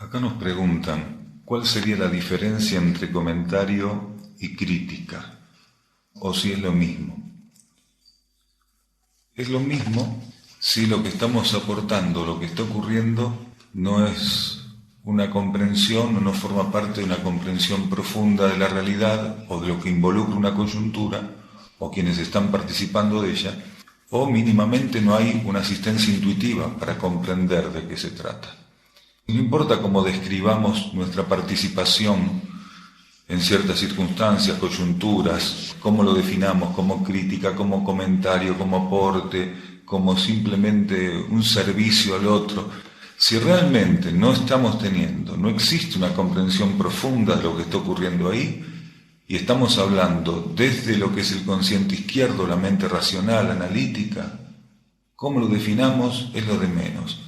Acá nos preguntan, ¿cuál sería la diferencia entre comentario y crítica? O si es lo mismo. Es lo mismo si lo que estamos aportando, lo que está ocurriendo, no es una comprensión o no forma parte de una comprensión profunda de la realidad o de lo que involucra una coyuntura o quienes están participando de ella, o mínimamente no hay una asistencia intuitiva para comprender de qué se trata. No importa cómo describamos nuestra participación en ciertas circunstancias, coyunturas, cómo lo definamos como crítica, como comentario, como aporte, como simplemente un servicio al otro. Si realmente no estamos teniendo, no existe una comprensión profunda de lo que está ocurriendo ahí, y estamos hablando desde lo que es el consciente izquierdo, la mente racional, analítica, cómo lo definamos es lo de menos.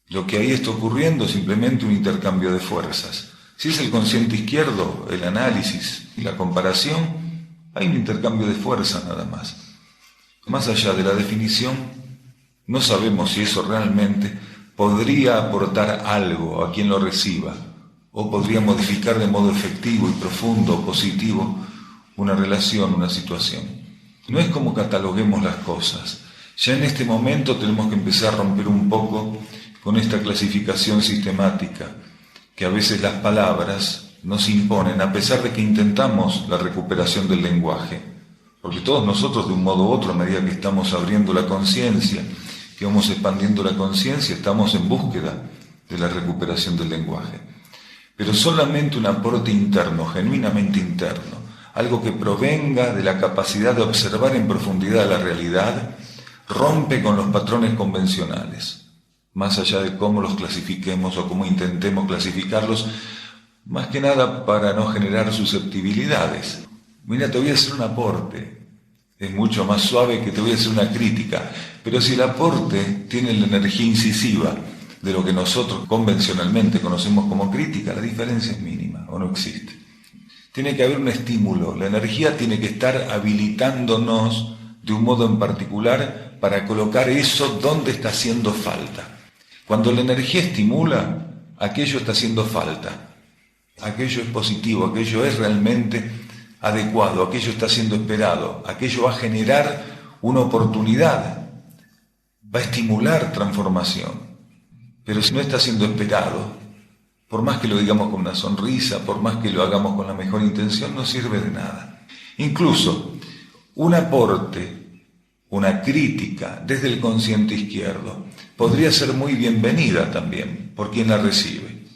Lo que ahí está ocurriendo es simplemente un intercambio de fuerzas. Si es el consciente izquierdo, el análisis y la comparación, hay un intercambio de fuerzas nada más. Más allá de la definición, no sabemos si eso realmente podría aportar algo a quien lo reciba, o podría modificar de modo efectivo y profundo, positivo, una relación, una situación. No es como cataloguemos las cosas. Ya en este momento tenemos que empezar a romper un poco con esta clasificación sistemática, que a veces las palabras nos imponen, a pesar de que intentamos la recuperación del lenguaje. Porque todos nosotros, de un modo u otro, a medida que estamos abriendo la conciencia, que vamos expandiendo la conciencia, estamos en búsqueda de la recuperación del lenguaje. Pero solamente un aporte interno, genuinamente interno, algo que provenga de la capacidad de observar en profundidad la realidad, rompe con los patrones convencionales. Más allá de cómo los clasifiquemos o cómo intentemos clasificarlos, más que nada para no generar susceptibilidades. Mira, te voy a hacer un aporte, es mucho más suave que te voy a hacer una crítica, pero si el aporte tiene la energía incisiva de lo que nosotros convencionalmente conocemos como crítica, la diferencia es mínima o no existe. Tiene que haber un estímulo, la energía tiene que estar habilitándonos de un modo en particular para colocar eso donde está haciendo falta. Cuando la energía estimula, aquello está haciendo falta, aquello es positivo, aquello es realmente adecuado, aquello está siendo esperado, aquello va a generar una oportunidad, va a estimular transformación. Pero si no está siendo esperado, por más que lo digamos con una sonrisa, por más que lo hagamos con la mejor intención, no sirve de nada. Incluso un aporte, una crítica desde el consciente izquierdo podría ser muy bienvenida también por quien la recibe.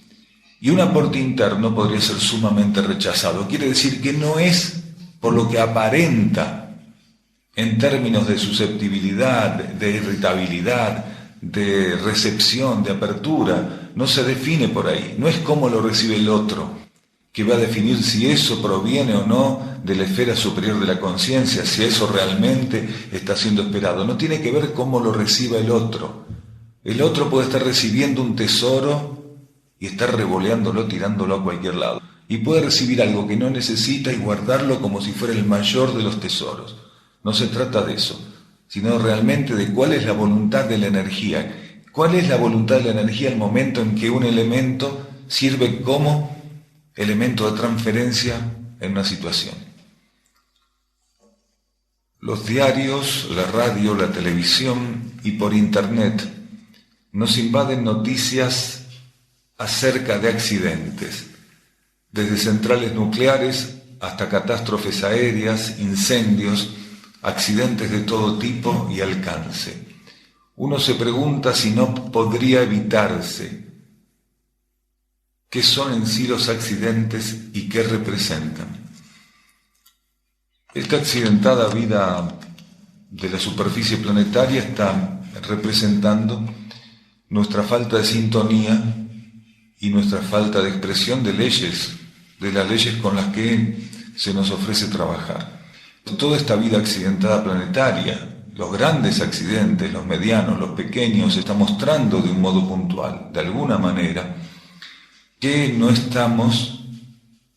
Y un aporte interno podría ser sumamente rechazado. Quiere decir que no es por lo que aparenta en términos de susceptibilidad, de irritabilidad, de recepción, de apertura, no se define por ahí. No es cómo lo recibe el otro, que va a definir si eso proviene o no de la esfera superior de la conciencia, si eso realmente está siendo esperado. No tiene que ver cómo lo reciba el otro. El otro puede estar recibiendo un tesoro y estar revoleándolo, tirándolo a cualquier lado. Y puede recibir algo que no necesita y guardarlo como si fuera el mayor de los tesoros. No se trata de eso, sino realmente de cuál es la voluntad de la energía. ¿Cuál es la voluntad de la energía al momento en que un elemento sirve como elemento de transferencia en una situación? Los diarios, la radio, la televisión y por internet nos invaden noticias acerca de accidentes, desde centrales nucleares hasta catástrofes aéreas, incendios, accidentes de todo tipo y alcance. Uno se pregunta si no podría evitarse. ¿Qué son en sí los accidentes y qué representan? Esta accidentada vida de la superficie planetaria está representando nuestra falta de sintonía y nuestra falta de expresión de leyes, de las leyes con las que se nos ofrece trabajar. Toda esta vida accidentada planetaria, los grandes accidentes, los medianos, los pequeños, está mostrando de un modo puntual, de alguna manera, que no estamos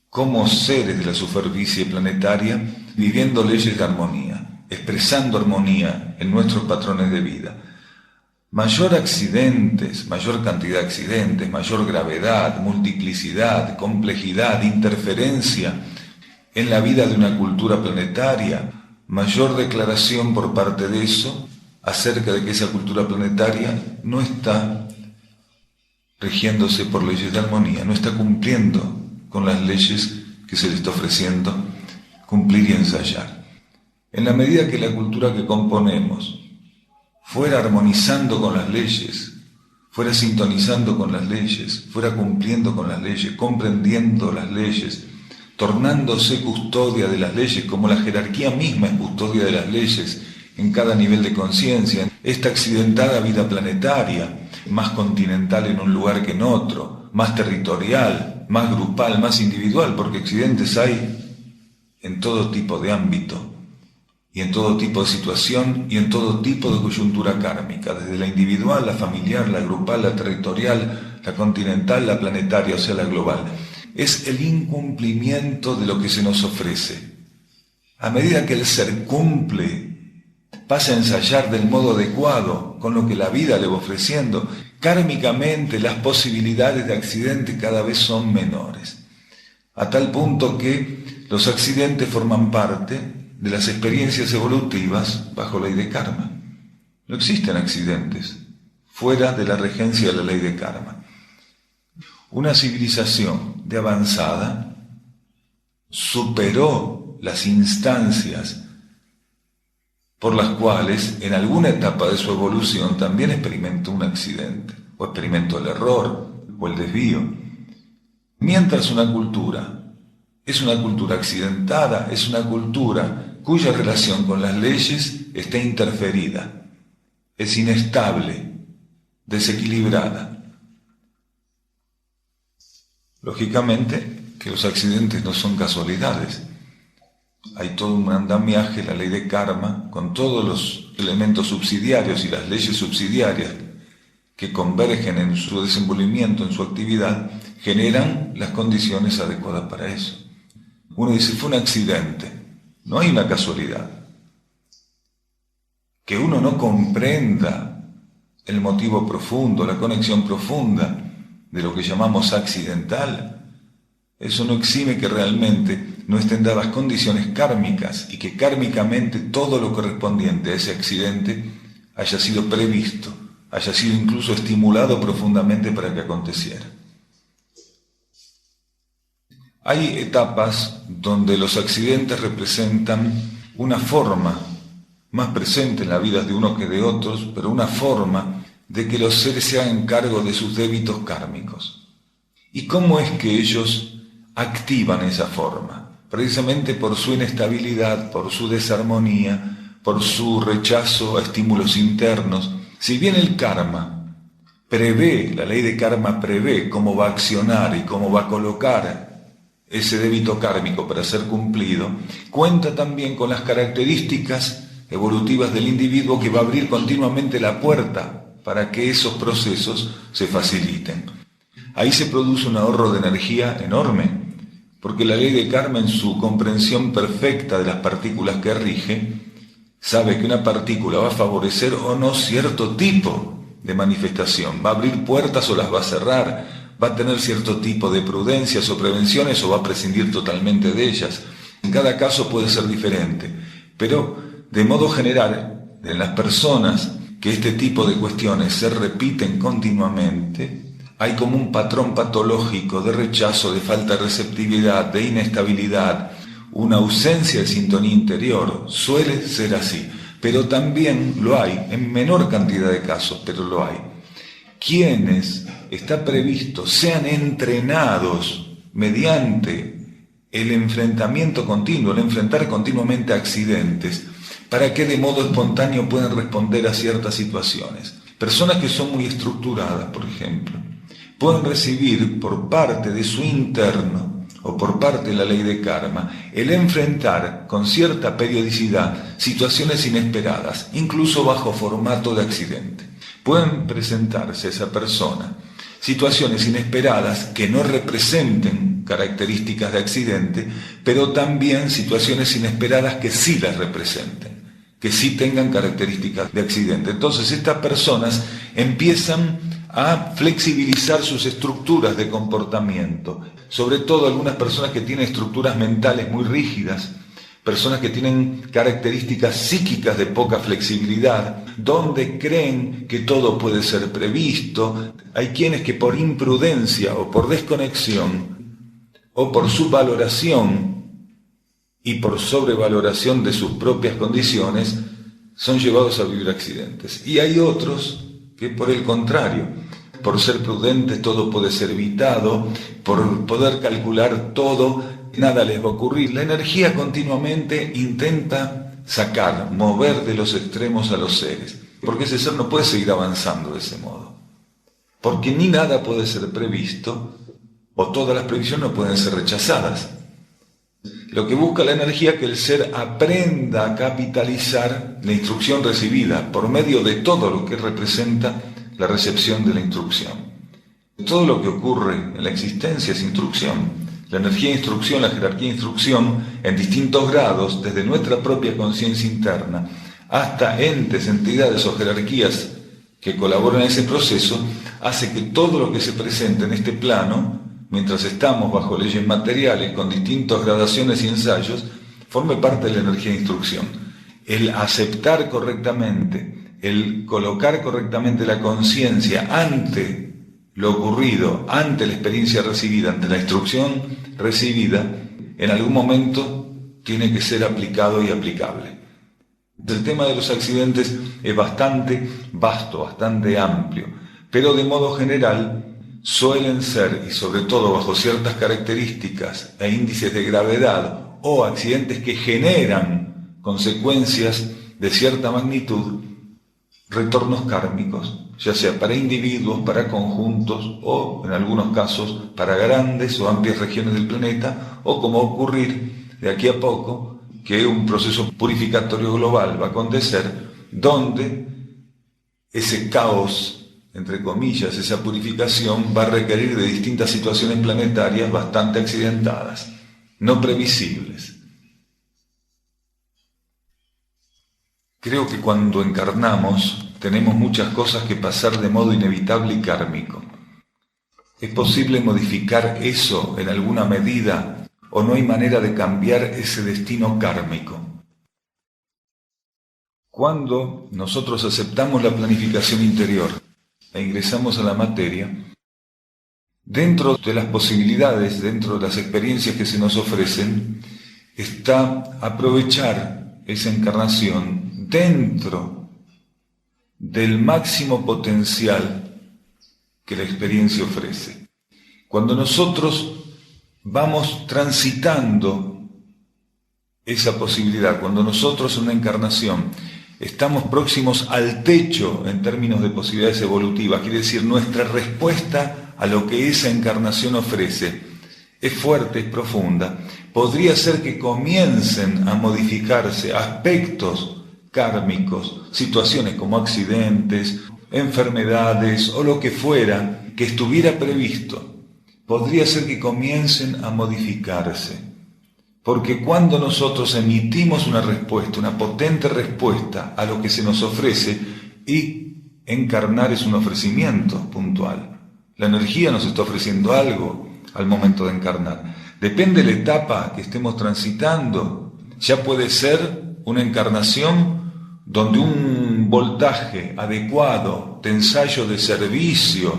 como seres de la superficie planetaria viviendo leyes de armonía, expresando armonía en nuestros patrones de vida. mayor accidentes, mayor cantidad de accidentes, mayor gravedad, multiplicidad, complejidad, interferencia en la vida de una cultura planetaria, mayor declaración por parte de eso acerca de que esa cultura planetaria no está rigiéndose por leyes de armonía, no está cumpliendo con las leyes que se le está ofreciendo cumplir y ensayar. En la medida que la cultura que componemos fuera armonizando con las leyes, fuera sintonizando con las leyes, fuera cumpliendo con las leyes, comprendiendo las leyes, tornándose custodia de las leyes, como la jerarquía misma es custodia de las leyes en cada nivel de conciencia, esta accidentada vida planetaria, más continental en un lugar que en otro, más territorial, más grupal, más individual, porque accidentes hay en todo tipo de ámbito, y en todo tipo de situación, y en todo tipo de coyuntura kármica, desde la individual, la familiar, la grupal, la territorial, la continental, la planetaria, o sea, la global. Es el incumplimiento de lo que se nos ofrece. A medida que el ser cumple, pasa a ensayar del modo adecuado con lo que la vida le va ofreciendo, kármicamente las posibilidades de accidente cada vez son menores, a tal punto que los accidentes forman parte de las experiencias evolutivas bajo ley de karma. No existen accidentes fuera de la regencia de la ley de karma. Una civilización de avanzada superó las instancias por las cuales en alguna etapa de su evolución también experimentó un accidente, o experimentó el error, o el desvío. Mientras una cultura es una cultura accidentada, es una cultura cuya relación con las leyes está interferida, es inestable, desequilibrada. Lógicamente que los accidentes no son casualidades. Hay todo un andamiaje, la ley de karma, con todos los elementos subsidiarios y las leyes subsidiarias que convergen en su desenvolvimiento, en su actividad, generan las condiciones adecuadas para eso. Uno dice, fue un accidente, no hay una casualidad. Que uno no comprenda el motivo profundo, la conexión profunda de lo que llamamos accidental, eso no exime que realmente no estén dadas condiciones kármicas y que kármicamente todo lo correspondiente a ese accidente haya sido previsto, haya sido incluso estimulado profundamente para que aconteciera. Hay etapas donde los accidentes representan una forma más presente en la vida de uno que de otros, pero una forma de que los seres se hagan cargo de sus débitos kármicos. ¿Y cómo es que ellos activan esa forma? Precisamente por su inestabilidad, por su desarmonía, por su rechazo a estímulos internos. Si bien el karma prevé, la ley de karma prevé cómo va a accionar y cómo va a colocar ese débito kármico para ser cumplido, cuenta también con las características evolutivas del individuo que va a abrir continuamente la puerta para que esos procesos se faciliten. Ahí se produce un ahorro de energía enorme, porque la ley de karma, en su comprensión perfecta de las partículas que rige, sabe que una partícula va a favorecer o no cierto tipo de manifestación, va a abrir puertas o las va a cerrar, va a tener cierto tipo de prudencias o prevenciones o va a prescindir totalmente de ellas. En cada caso puede ser diferente, pero de modo general, en las personas que este tipo de cuestiones se repiten continuamente, hay como un patrón patológico de rechazo, de falta de receptividad, de inestabilidad, una ausencia de sintonía interior. Suele ser así, pero también lo hay, en menor cantidad de casos, pero lo hay. Quienes está previsto sean entrenados mediante el enfrentamiento continuo, el enfrentar continuamente accidentes, para que de modo espontáneo puedan responder a ciertas situaciones. Personas que son muy estructuradas, por ejemplo, pueden recibir por parte de su interno o por parte de la ley de karma el enfrentar con cierta periodicidad situaciones inesperadas, incluso bajo formato de accidente. Pueden presentarse a esa persona situaciones inesperadas que no representen características de accidente, pero también situaciones inesperadas que sí las representen, que sí tengan características de accidente. Entonces estas personas empiezan a flexibilizar sus estructuras de comportamiento, sobre todo algunas personas que tienen estructuras mentales muy rígidas, personas que tienen características psíquicas de poca flexibilidad, donde creen que todo puede ser previsto. Hay quienes que por imprudencia o por desconexión o por subvaloración y por sobrevaloración de sus propias condiciones son llevados a vivir accidentes. Y hay otros que por el contrario, por ser prudentes todo puede ser evitado, por poder calcular todo, nada les va a ocurrir. La energía continuamente intenta sacar, mover de los extremos a los seres, porque ese ser no puede seguir avanzando de ese modo, porque ni nada puede ser previsto, o todas las previsiones no pueden ser rechazadas. Lo que busca la energía es que el ser aprenda a capitalizar la instrucción recibida por medio de todo lo que representa la recepción de la instrucción. Todo lo que ocurre en la existencia es instrucción. La energía de instrucción, la jerarquía de instrucción, en distintos grados, desde nuestra propia conciencia interna hasta entes, entidades o jerarquías que colaboran en ese proceso, hace que todo lo que se presenta en este plano, mientras estamos bajo leyes materiales con distintas gradaciones y ensayos, forme parte de la energía de instrucción. El aceptar correctamente, el colocar correctamente la conciencia ante lo ocurrido, ante la experiencia recibida, ante la instrucción recibida, en algún momento tiene que ser aplicado y aplicable. El tema de los accidentes es bastante vasto, bastante amplio, pero de modo general suelen ser, y sobre todo bajo ciertas características e índices de gravedad, o accidentes que generan consecuencias de cierta magnitud, retornos kármicos, ya sea para individuos, para conjuntos, o en algunos casos para grandes o amplias regiones del planeta, o como ocurrir de aquí a poco, que un proceso purificatorio global va a acontecer, donde ese caos, entre comillas, esa purificación va a requerir de distintas situaciones planetarias bastante accidentadas, no previsibles. Creo que cuando encarnamos tenemos muchas cosas que pasar de modo inevitable y kármico. ¿Es posible modificar eso en alguna medida o no hay manera de cambiar ese destino kármico? Cuando nosotros aceptamos la planificación interior e ingresamos a la materia, dentro de las posibilidades, dentro de las experiencias que se nos ofrecen, está aprovechar esa encarnación dentro del máximo potencial que la experiencia ofrece. Cuando nosotros vamos transitando esa posibilidad, cuando nosotros en una encarnación estamos próximos al techo en términos de posibilidades evolutivas, quiere decir nuestra respuesta a lo que esa encarnación ofrece es fuerte, es profunda, podría ser que comiencen a modificarse aspectos kármicos, situaciones como accidentes, enfermedades o lo que fuera que estuviera previsto, podría ser que comiencen a modificarse. Porque cuando nosotros emitimos una respuesta, una potente respuesta a lo que se nos ofrece, y encarnar es un ofrecimiento puntual, la energía nos está ofreciendo algo al momento de encarnar. Depende de la etapa que estemos transitando, ya puede ser una encarnación donde un voltaje adecuado de ensayo de servicio,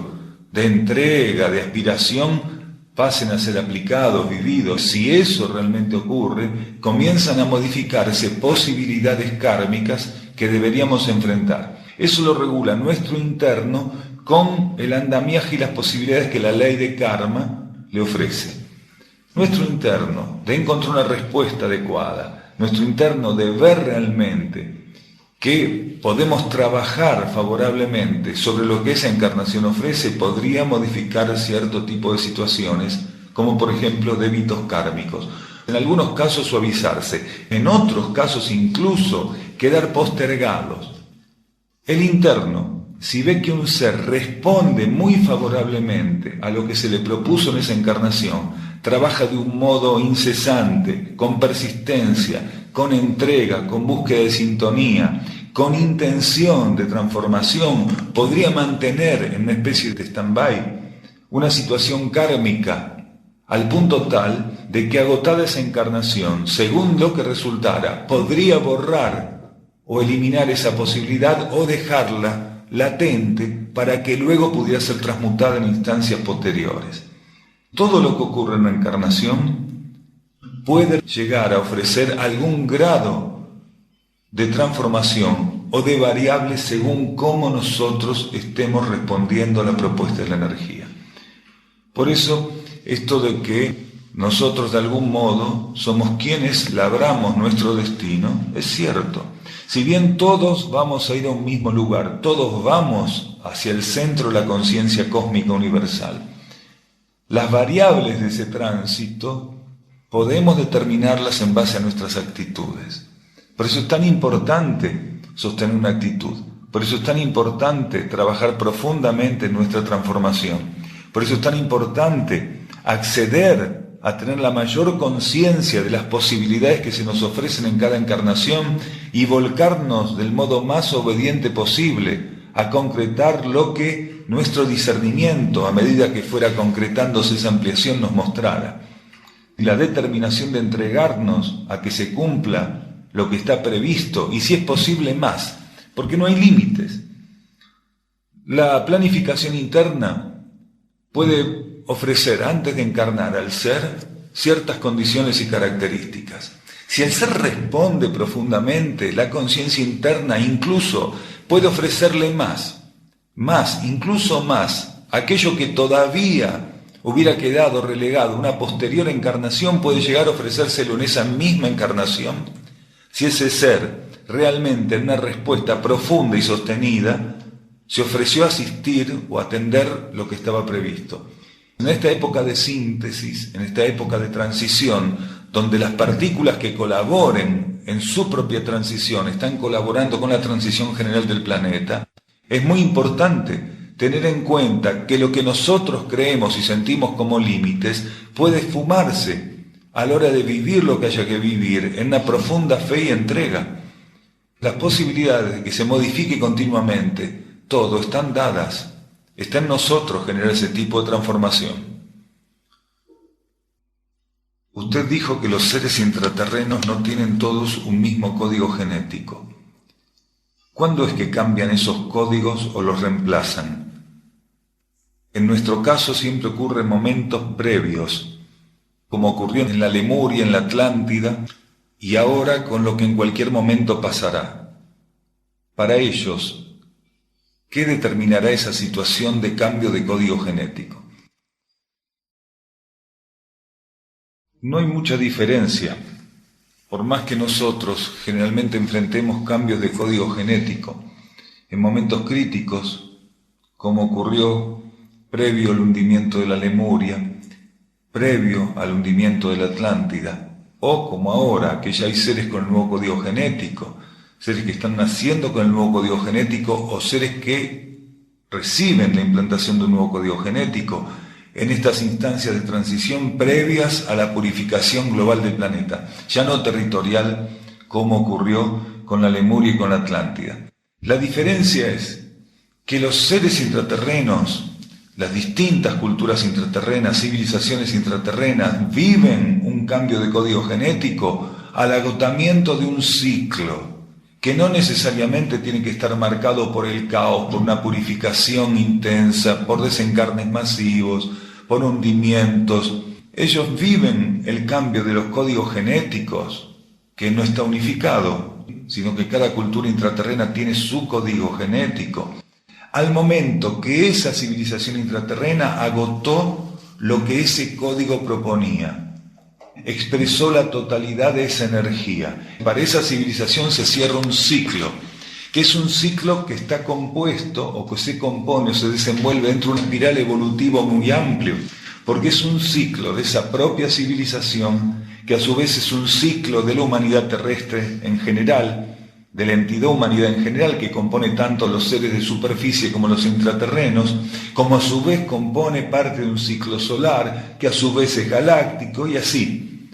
de entrega, de aspiración, pasen a ser aplicados, vividos. Si eso realmente ocurre, comienzan a modificarse posibilidades kármicas que deberíamos enfrentar. Eso lo regula nuestro interno con el andamiaje y las posibilidades que la ley de karma le ofrece. Nuestro interno de encontrar una respuesta adecuada, nuestro interno de ver realmente que podemos trabajar favorablemente sobre lo que esa encarnación ofrece, podría modificar cierto tipo de situaciones, como por ejemplo débitos kármicos. En algunos casos suavizarse, en otros casos incluso quedar postergados. El interno, si ve que un ser responde muy favorablemente a lo que se le propuso en esa encarnación, trabaja de un modo incesante, con persistencia, con entrega, con búsqueda de sintonía, con intención de transformación, podría mantener en una especie de stand-by una situación kármica al punto tal de que agotada esa encarnación, según lo que resultara, podría borrar o eliminar esa posibilidad o dejarla latente para que luego pudiera ser transmutada en instancias posteriores. Todo lo que ocurre en una encarnación puede llegar a ofrecer algún grado de transformación o de variable según cómo nosotros estemos respondiendo a la propuesta de la energía. Por eso, esto de que nosotros de algún modo somos quienes labramos nuestro destino, es cierto. Si bien todos vamos a ir a un mismo lugar, todos vamos hacia el centro de la conciencia cósmica universal, las variables de ese tránsito podemos determinarlas en base a nuestras actitudes. Por eso es tan importante sostener una actitud. Por eso es tan importante trabajar profundamente en nuestra transformación. Por eso es tan importante acceder a tener la mayor conciencia de las posibilidades que se nos ofrecen en cada encarnación y volcarnos del modo más obediente posible a concretar lo que nuestro discernimiento, a medida que fuera concretándose esa ampliación, nos mostrara. Y la determinación de entregarnos a que se cumpla lo que está previsto, y si es posible más, porque no hay límites. La planificación interna puede ofrecer, antes de encarnar al ser, ciertas condiciones y características. Si el ser responde profundamente, la conciencia interna incluso puede ofrecerle más, incluso más, aquello que todavía hubiera quedado relegado, una posterior encarnación puede llegar a ofrecérselo en esa misma encarnación, si ese ser realmente en una respuesta profunda y sostenida se ofreció a asistir o atender lo que estaba previsto. En esta época de síntesis, en esta época de transición, donde las partículas que colaboren en su propia transición están colaborando con la transición general del planeta, es muy importante tener en cuenta que lo que nosotros creemos y sentimos como límites puede esfumarse a la hora de vivir lo que haya que vivir en una profunda fe y entrega. Las posibilidades de que se modifique continuamente todo están dadas. Está en nosotros generar ese tipo de transformación. Usted dijo que los seres intraterrenos no tienen todos un mismo código genético. ¿Cuándo es que cambian esos códigos o los reemplazan? En nuestro caso siempre ocurre en momentos previos, como ocurrió en la Lemuria, en la Atlántida, y ahora con lo que en cualquier momento pasará. Para ellos, ¿qué determinará esa situación de cambio de código genético? No hay mucha diferencia, por más que nosotros generalmente enfrentemos cambios de código genético en momentos críticos, como ocurrió previo al hundimiento de la Lemuria, previo al hundimiento de la Atlántida, o como ahora, que ya hay seres con el nuevo código genético, seres que están naciendo con el nuevo código genético o seres que reciben la implantación de un nuevo código genético en estas instancias de transición previas a la purificación global del planeta, ya no territorial como ocurrió con la Lemuria y con la Atlántida. La diferencia es que los seres intraterrenos, las distintas culturas intraterrenas, civilizaciones intraterrenas, viven un cambio de código genético al agotamiento de un ciclo que no necesariamente tiene que estar marcado por el caos, por una purificación intensa, por desencarnes masivos, por hundimientos. Ellos viven el cambio de los códigos genéticos, que no está unificado, sino que cada cultura intraterrena tiene su código genético. Al momento que esa civilización intraterrena agotó lo que ese código proponía, expresó la totalidad de esa energía. Para esa civilización se cierra un ciclo, que es un ciclo que está compuesto o que se compone o se desenvuelve dentro de una espiral evolutiva muy amplio, porque es un ciclo de esa propia civilización que a su vez es un ciclo de la humanidad terrestre en general, de la entidad humanidad en general, que compone tanto los seres de superficie como los intraterrenos, como a su vez compone parte de un ciclo solar, que a su vez es galáctico, y así.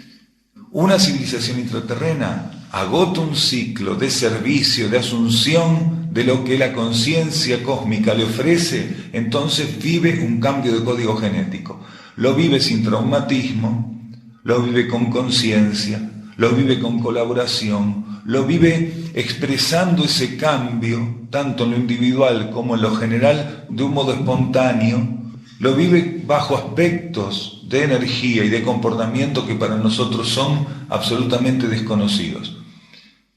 Una civilización intraterrena agota un ciclo de servicio, de asunción de lo que la conciencia cósmica le ofrece, entonces vive un cambio de código genético. Lo vive sin traumatismo, lo vive con conciencia, lo vive con colaboración, lo vive expresando ese cambio, tanto en lo individual como en lo general, de un modo espontáneo, lo vive bajo aspectos de energía y de comportamiento que para nosotros son absolutamente desconocidos.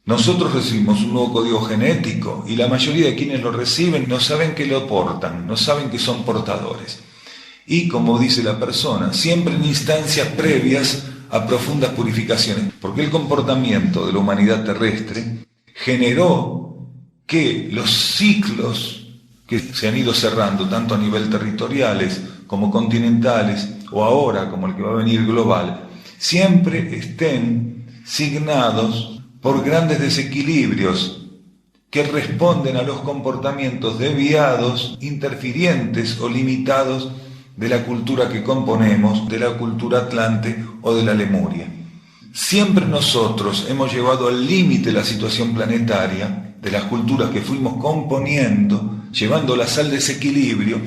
Nosotros recibimos un nuevo código genético y la mayoría de quienes lo reciben no saben que lo portan, no saben que son portadores. Y como dice la persona, siempre en instancias previas a profundas purificaciones, porque el comportamiento de la humanidad terrestre generó que los ciclos que se han ido cerrando, tanto a nivel territoriales como continentales, o ahora como el que va a venir global, siempre estén signados por grandes desequilibrios que responden a los comportamientos desviados, interfirientes o limitados de la cultura que componemos, de la cultura atlante o de la Lemuria. Siempre nosotros hemos llevado al límite la situación planetaria de las culturas que fuimos componiendo, llevándolas al desequilibrio,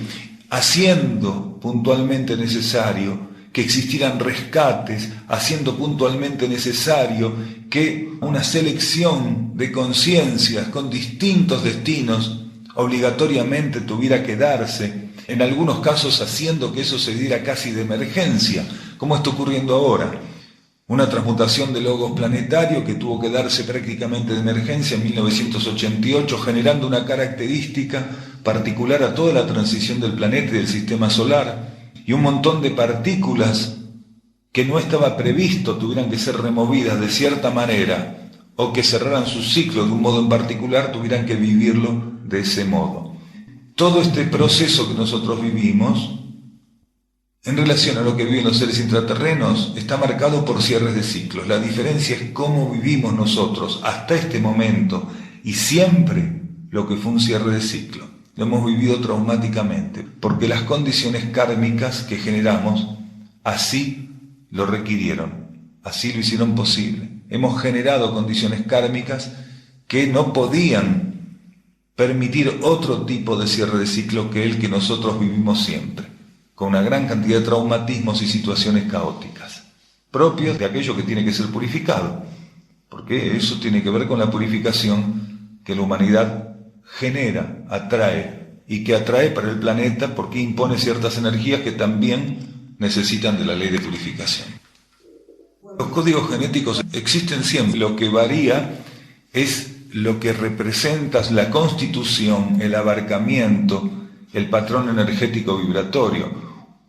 haciendo puntualmente necesario que existieran rescates, haciendo puntualmente necesario que una selección de conciencias con distintos destinos obligatoriamente tuviera que darse, en algunos casos haciendo que eso se diera casi de emergencia, como está ocurriendo ahora. Una transmutación de logos planetario que tuvo que darse prácticamente de emergencia en 1988, generando una característica particular a toda la transición del planeta y del sistema solar, y un montón de partículas que no estaba previsto tuvieran que ser removidas de cierta manera, o que cerraran su ciclo de un modo en particular, tuvieran que vivirlo de ese modo. Todo este proceso que nosotros vivimos, en relación a lo que viven los seres intraterrenos, está marcado por cierres de ciclos. La diferencia es cómo vivimos nosotros hasta este momento y siempre lo que fue un cierre de ciclo. Lo hemos vivido traumáticamente, porque las condiciones kármicas que generamos así lo requirieron, así lo hicieron posible. Hemos generado condiciones kármicas que no podían permitir otro tipo de cierre de ciclo que el que nosotros vivimos siempre, con una gran cantidad de traumatismos y situaciones caóticas, propios de aquello que tiene que ser purificado, porque eso tiene que ver con la purificación que la humanidad genera, atrae, y que atrae para el planeta porque impone ciertas energías que también necesitan de la ley de purificación. Los códigos genéticos existen siempre, lo que varía es lo que representa la constitución, el abarcamiento, el patrón energético vibratorio.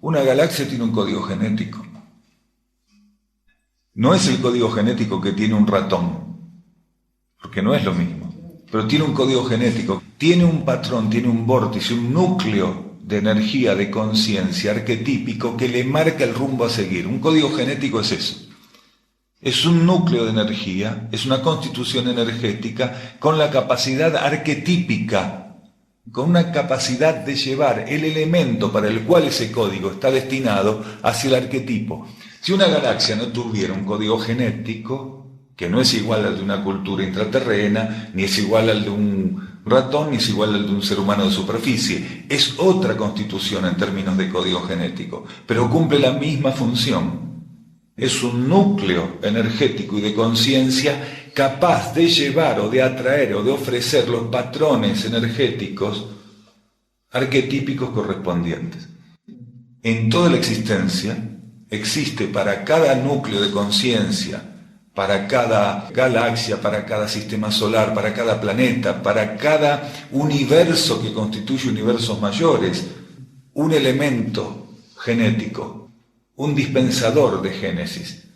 Una galaxia tiene un código genético. No es el código genético que tiene un ratón, porque no es lo mismo, pero tiene un código genético, tiene un patrón, tiene un vórtice, un núcleo de energía, de conciencia arquetípico que le marca el rumbo a seguir. Un código genético es eso. Es un núcleo de energía, es una constitución energética con la capacidad arquetípica, con una capacidad de llevar el elemento para el cual ese código está destinado hacia el arquetipo. Si una galaxia no tuviera un código genético, que no es igual al de una cultura intraterrena, ni es igual al de un ratón, ni es igual al de un ser humano de superficie, es otra constitución en términos de código genético, pero cumple la misma función. Es un núcleo energético y de conciencia capaz de llevar o de atraer o de ofrecer los patrones energéticos arquetípicos correspondientes. En toda la existencia existe para cada núcleo de conciencia, para cada galaxia, para cada sistema solar, para cada planeta, para cada universo que constituye universos mayores, un elemento genético, un dispensador de génesis,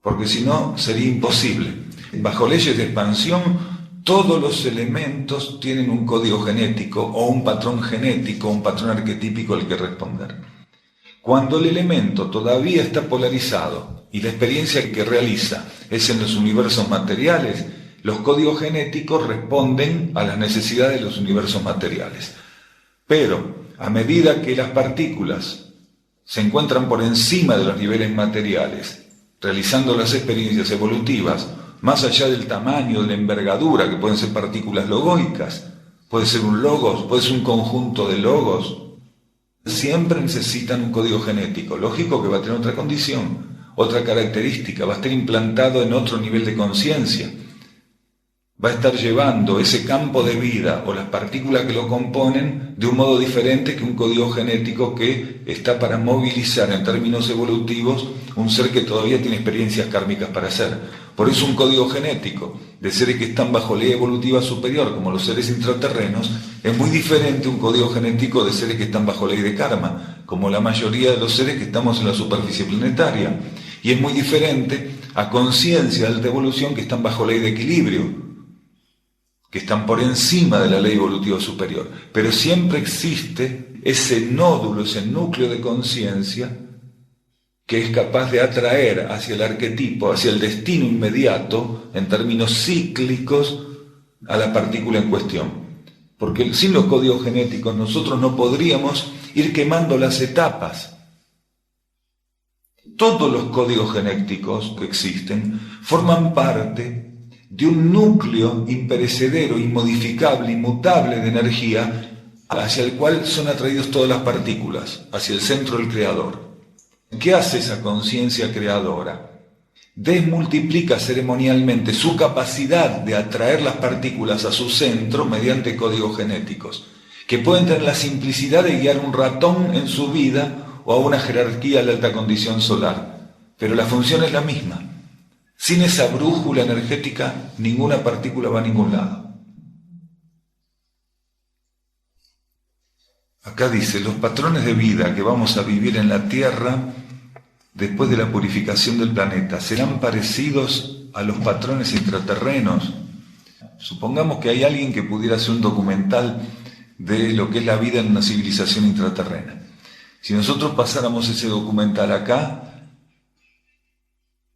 porque si no sería imposible. Bajo leyes de expansión, todos los elementos tienen un código genético o un patrón genético, un patrón arquetípico al que responder. Cuando el elemento todavía está polarizado y la experiencia que realiza es en los universos materiales, los códigos genéticos responden a las necesidades de los universos materiales. Pero a medida que las partículas se encuentran por encima de los niveles materiales, realizando las experiencias evolutivas más allá del tamaño, de la envergadura, que pueden ser partículas logoicas, puede ser un logos, puede ser un conjunto de logos, siempre necesitan un código genético. Lógico que va a tener otra condición, otra característica, va a estar implantado en otro nivel de conciencia. Va a estar llevando ese campo de vida o las partículas que lo componen de un modo diferente que un código genético que está para movilizar en términos evolutivos un ser que todavía tiene experiencias kármicas para hacer. Por eso un código genético de seres que están bajo ley evolutiva superior, como los seres intraterrenos, es muy diferente a un código genético de seres que están bajo ley de karma, como la mayoría de los seres que estamos en la superficie planetaria. Y es muy diferente a conciencia de alta evolución que están bajo ley de equilibrio, que están por encima de la ley evolutiva superior. Pero siempre existe ese nódulo, ese núcleo de conciencia que es capaz de atraer hacia el arquetipo, hacia el destino inmediato, en términos cíclicos, a la partícula en cuestión. Porque sin los códigos genéticos nosotros no podríamos ir quemando las etapas. Todos los códigos genéticos que existen forman parte de un núcleo imperecedero, inmodificable, inmutable de energía, hacia el cual son atraídos todas las partículas, hacia el centro del creador. ¿Qué hace esa conciencia creadora? Desmultiplica ceremonialmente su capacidad de atraer las partículas a su centro mediante códigos genéticos, que pueden tener la simplicidad de guiar un ratón en su vida o a una jerarquía de alta condición solar. Pero la función es la misma. Sin esa brújula energética, ninguna partícula va a ningún lado. Acá dice, los patrones de vida que vamos a vivir en la Tierra después de la purificación del planeta serán parecidos a los patrones intraterrenos. Supongamos que hay alguien que pudiera hacer un documental de lo que es la vida en una civilización intraterrena. Si nosotros pasáramos ese documental acá,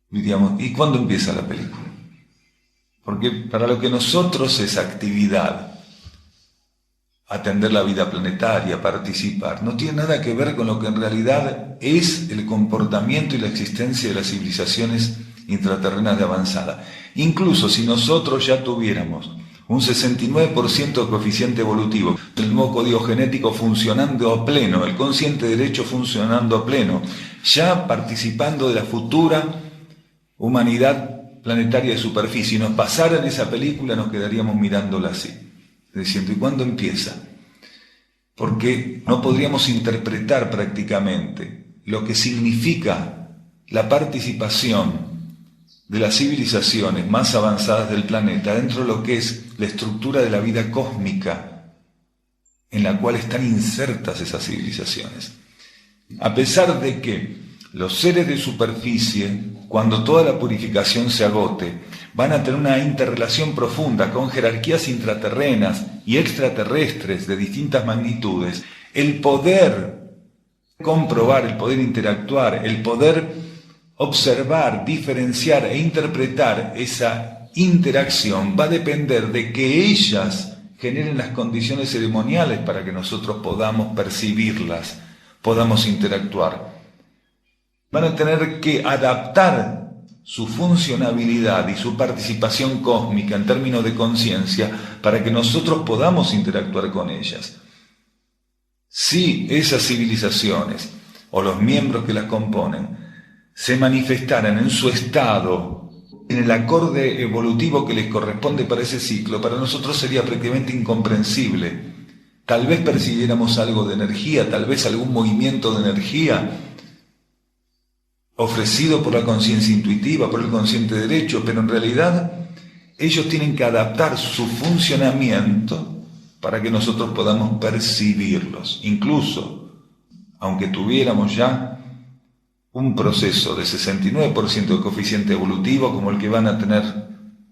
diríamos, ¿y cuándo empieza la película? Porque para lo que nosotros es actividad, atender la vida planetaria, participar, no tiene nada que ver con lo que en realidad es el comportamiento y la existencia de las civilizaciones intraterrenas de avanzada. Incluso si nosotros ya tuviéramos un 69% de coeficiente evolutivo, el nuevo código genético funcionando a pleno, el consciente derecho funcionando a pleno, ya participando de la futura humanidad planetaria de superficie, y nos pasaran esa película, nos quedaríamos mirándola así, diciendo, ¿y cuándo empieza? Porque no podríamos interpretar prácticamente lo que significa la participación de las civilizaciones más avanzadas del planeta dentro de lo que es la estructura de la vida cósmica en la cual están insertas esas civilizaciones. A pesar de que los seres de superficie, cuando toda la purificación se agote, van a tener una interrelación profunda con jerarquías intraterrenas y extraterrestres de distintas magnitudes, el poder comprobar, el poder interactuar, el poder observar, diferenciar e interpretar esa interacción va a depender de que ellas generen las condiciones ceremoniales para que nosotros podamos percibirlas, podamos interactuar. Van a tener que adaptar su funcionabilidad y su participación cósmica en términos de conciencia para que nosotros podamos interactuar con ellas. Si esas civilizaciones o los miembros que las componen se manifestaran en su estado, en el acorde evolutivo que les corresponde para ese ciclo, para nosotros sería prácticamente incomprensible. Tal vez percibiéramos algo de energía, tal vez algún movimiento de energía ofrecido por la conciencia intuitiva, por el consciente derecho, pero en realidad ellos tienen que adaptar su funcionamiento para que nosotros podamos percibirlos. Incluso, aunque tuviéramos ya un proceso de 69% de coeficiente evolutivo, como el que van a tener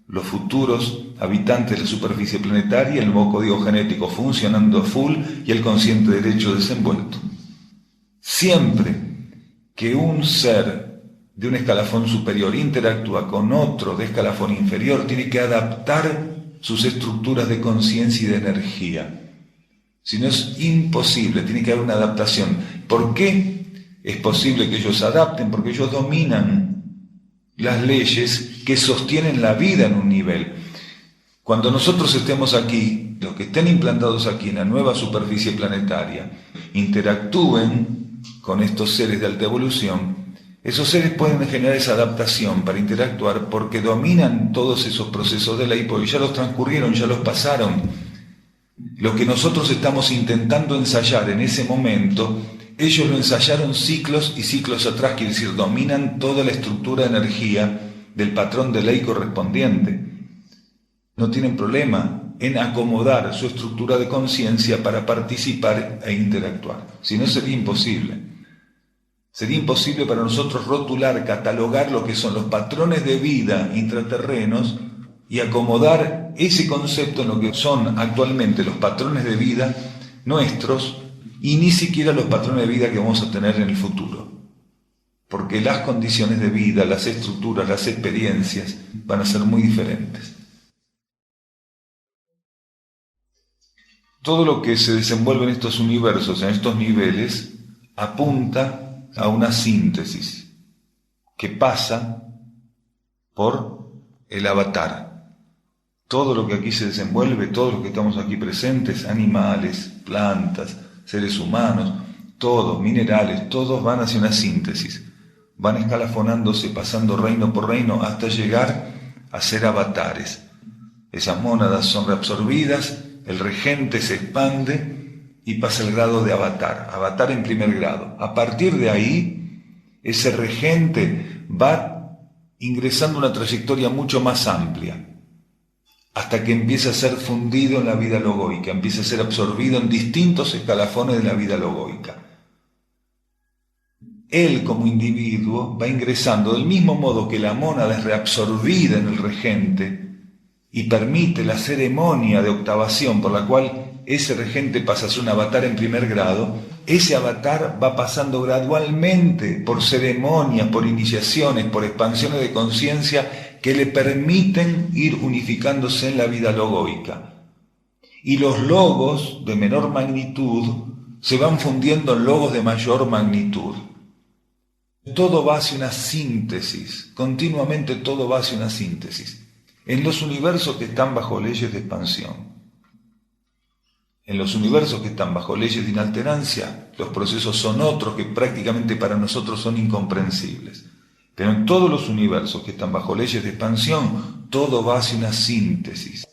los futuros habitantes de la superficie planetaria, el nuevo código genético funcionando a full y el consciente derecho desenvuelto. Siempre que un ser de un escalafón superior interactúa con otro de escalafón inferior, tiene que adaptar sus estructuras de conciencia y de energía. Si no, es imposible, tiene que haber una adaptación. ¿Por qué es posible que ellos se adapten? Porque ellos dominan las leyes que sostienen la vida en un nivel. Cuando nosotros estemos aquí, los que estén implantados aquí en la nueva superficie planetaria, interactúen con estos seres de alta evolución, esos seres pueden generar esa adaptación para interactuar porque dominan todos esos procesos de ley, porque ya los transcurrieron, ya los pasaron. Lo que nosotros estamos intentando ensayar en ese momento, ellos lo ensayaron ciclos y ciclos atrás, quiere decir, dominan toda la estructura de energía del patrón de ley correspondiente. No tienen problema en acomodar su estructura de conciencia para participar e interactuar. Si no, sería imposible. Sería imposible para nosotros rotular, catalogar lo que son los patrones de vida intraterrenos y acomodar ese concepto en lo que son actualmente los patrones de vida nuestros y ni siquiera los patrones de vida que vamos a tener en el futuro. Porque las condiciones de vida, las estructuras, las experiencias van a ser muy diferentes. Todo lo que se desenvuelve en estos universos, en estos niveles, apunta a una síntesis que pasa por el avatar. Todo lo que aquí se desenvuelve, todos los que estamos aquí presentes, animales, plantas, seres humanos, todos, minerales, todos van hacia una síntesis. Van escalafonándose, pasando reino por reino, hasta llegar a ser avatares. Esas mónadas son reabsorbidas, el regente se expande y pasa el grado de avatar, avatar en primer grado. A partir de ahí, ese regente va ingresando una trayectoria mucho más amplia, hasta que empieza a ser fundido en la vida logoica, empieza a ser absorbido en distintos escalafones de la vida logoica. Él como individuo va ingresando del mismo modo que la mónada es reabsorbida en el regente y permite la ceremonia de octavación por la cual ese regente pasa a ser un avatar en primer grado. Ese avatar va pasando gradualmente por ceremonias, por iniciaciones, por expansiones de conciencia que le permiten ir unificándose en la vida logoica. Y los logos de menor magnitud se van fundiendo en logos de mayor magnitud. Todo va hacia una síntesis, continuamente todo va hacia una síntesis. En los universos que están bajo leyes de expansión, en los universos que están bajo leyes de inalterancia, los procesos son otros que prácticamente para nosotros son incomprensibles. Pero en todos los universos que están bajo leyes de expansión, todo va hacia una síntesis.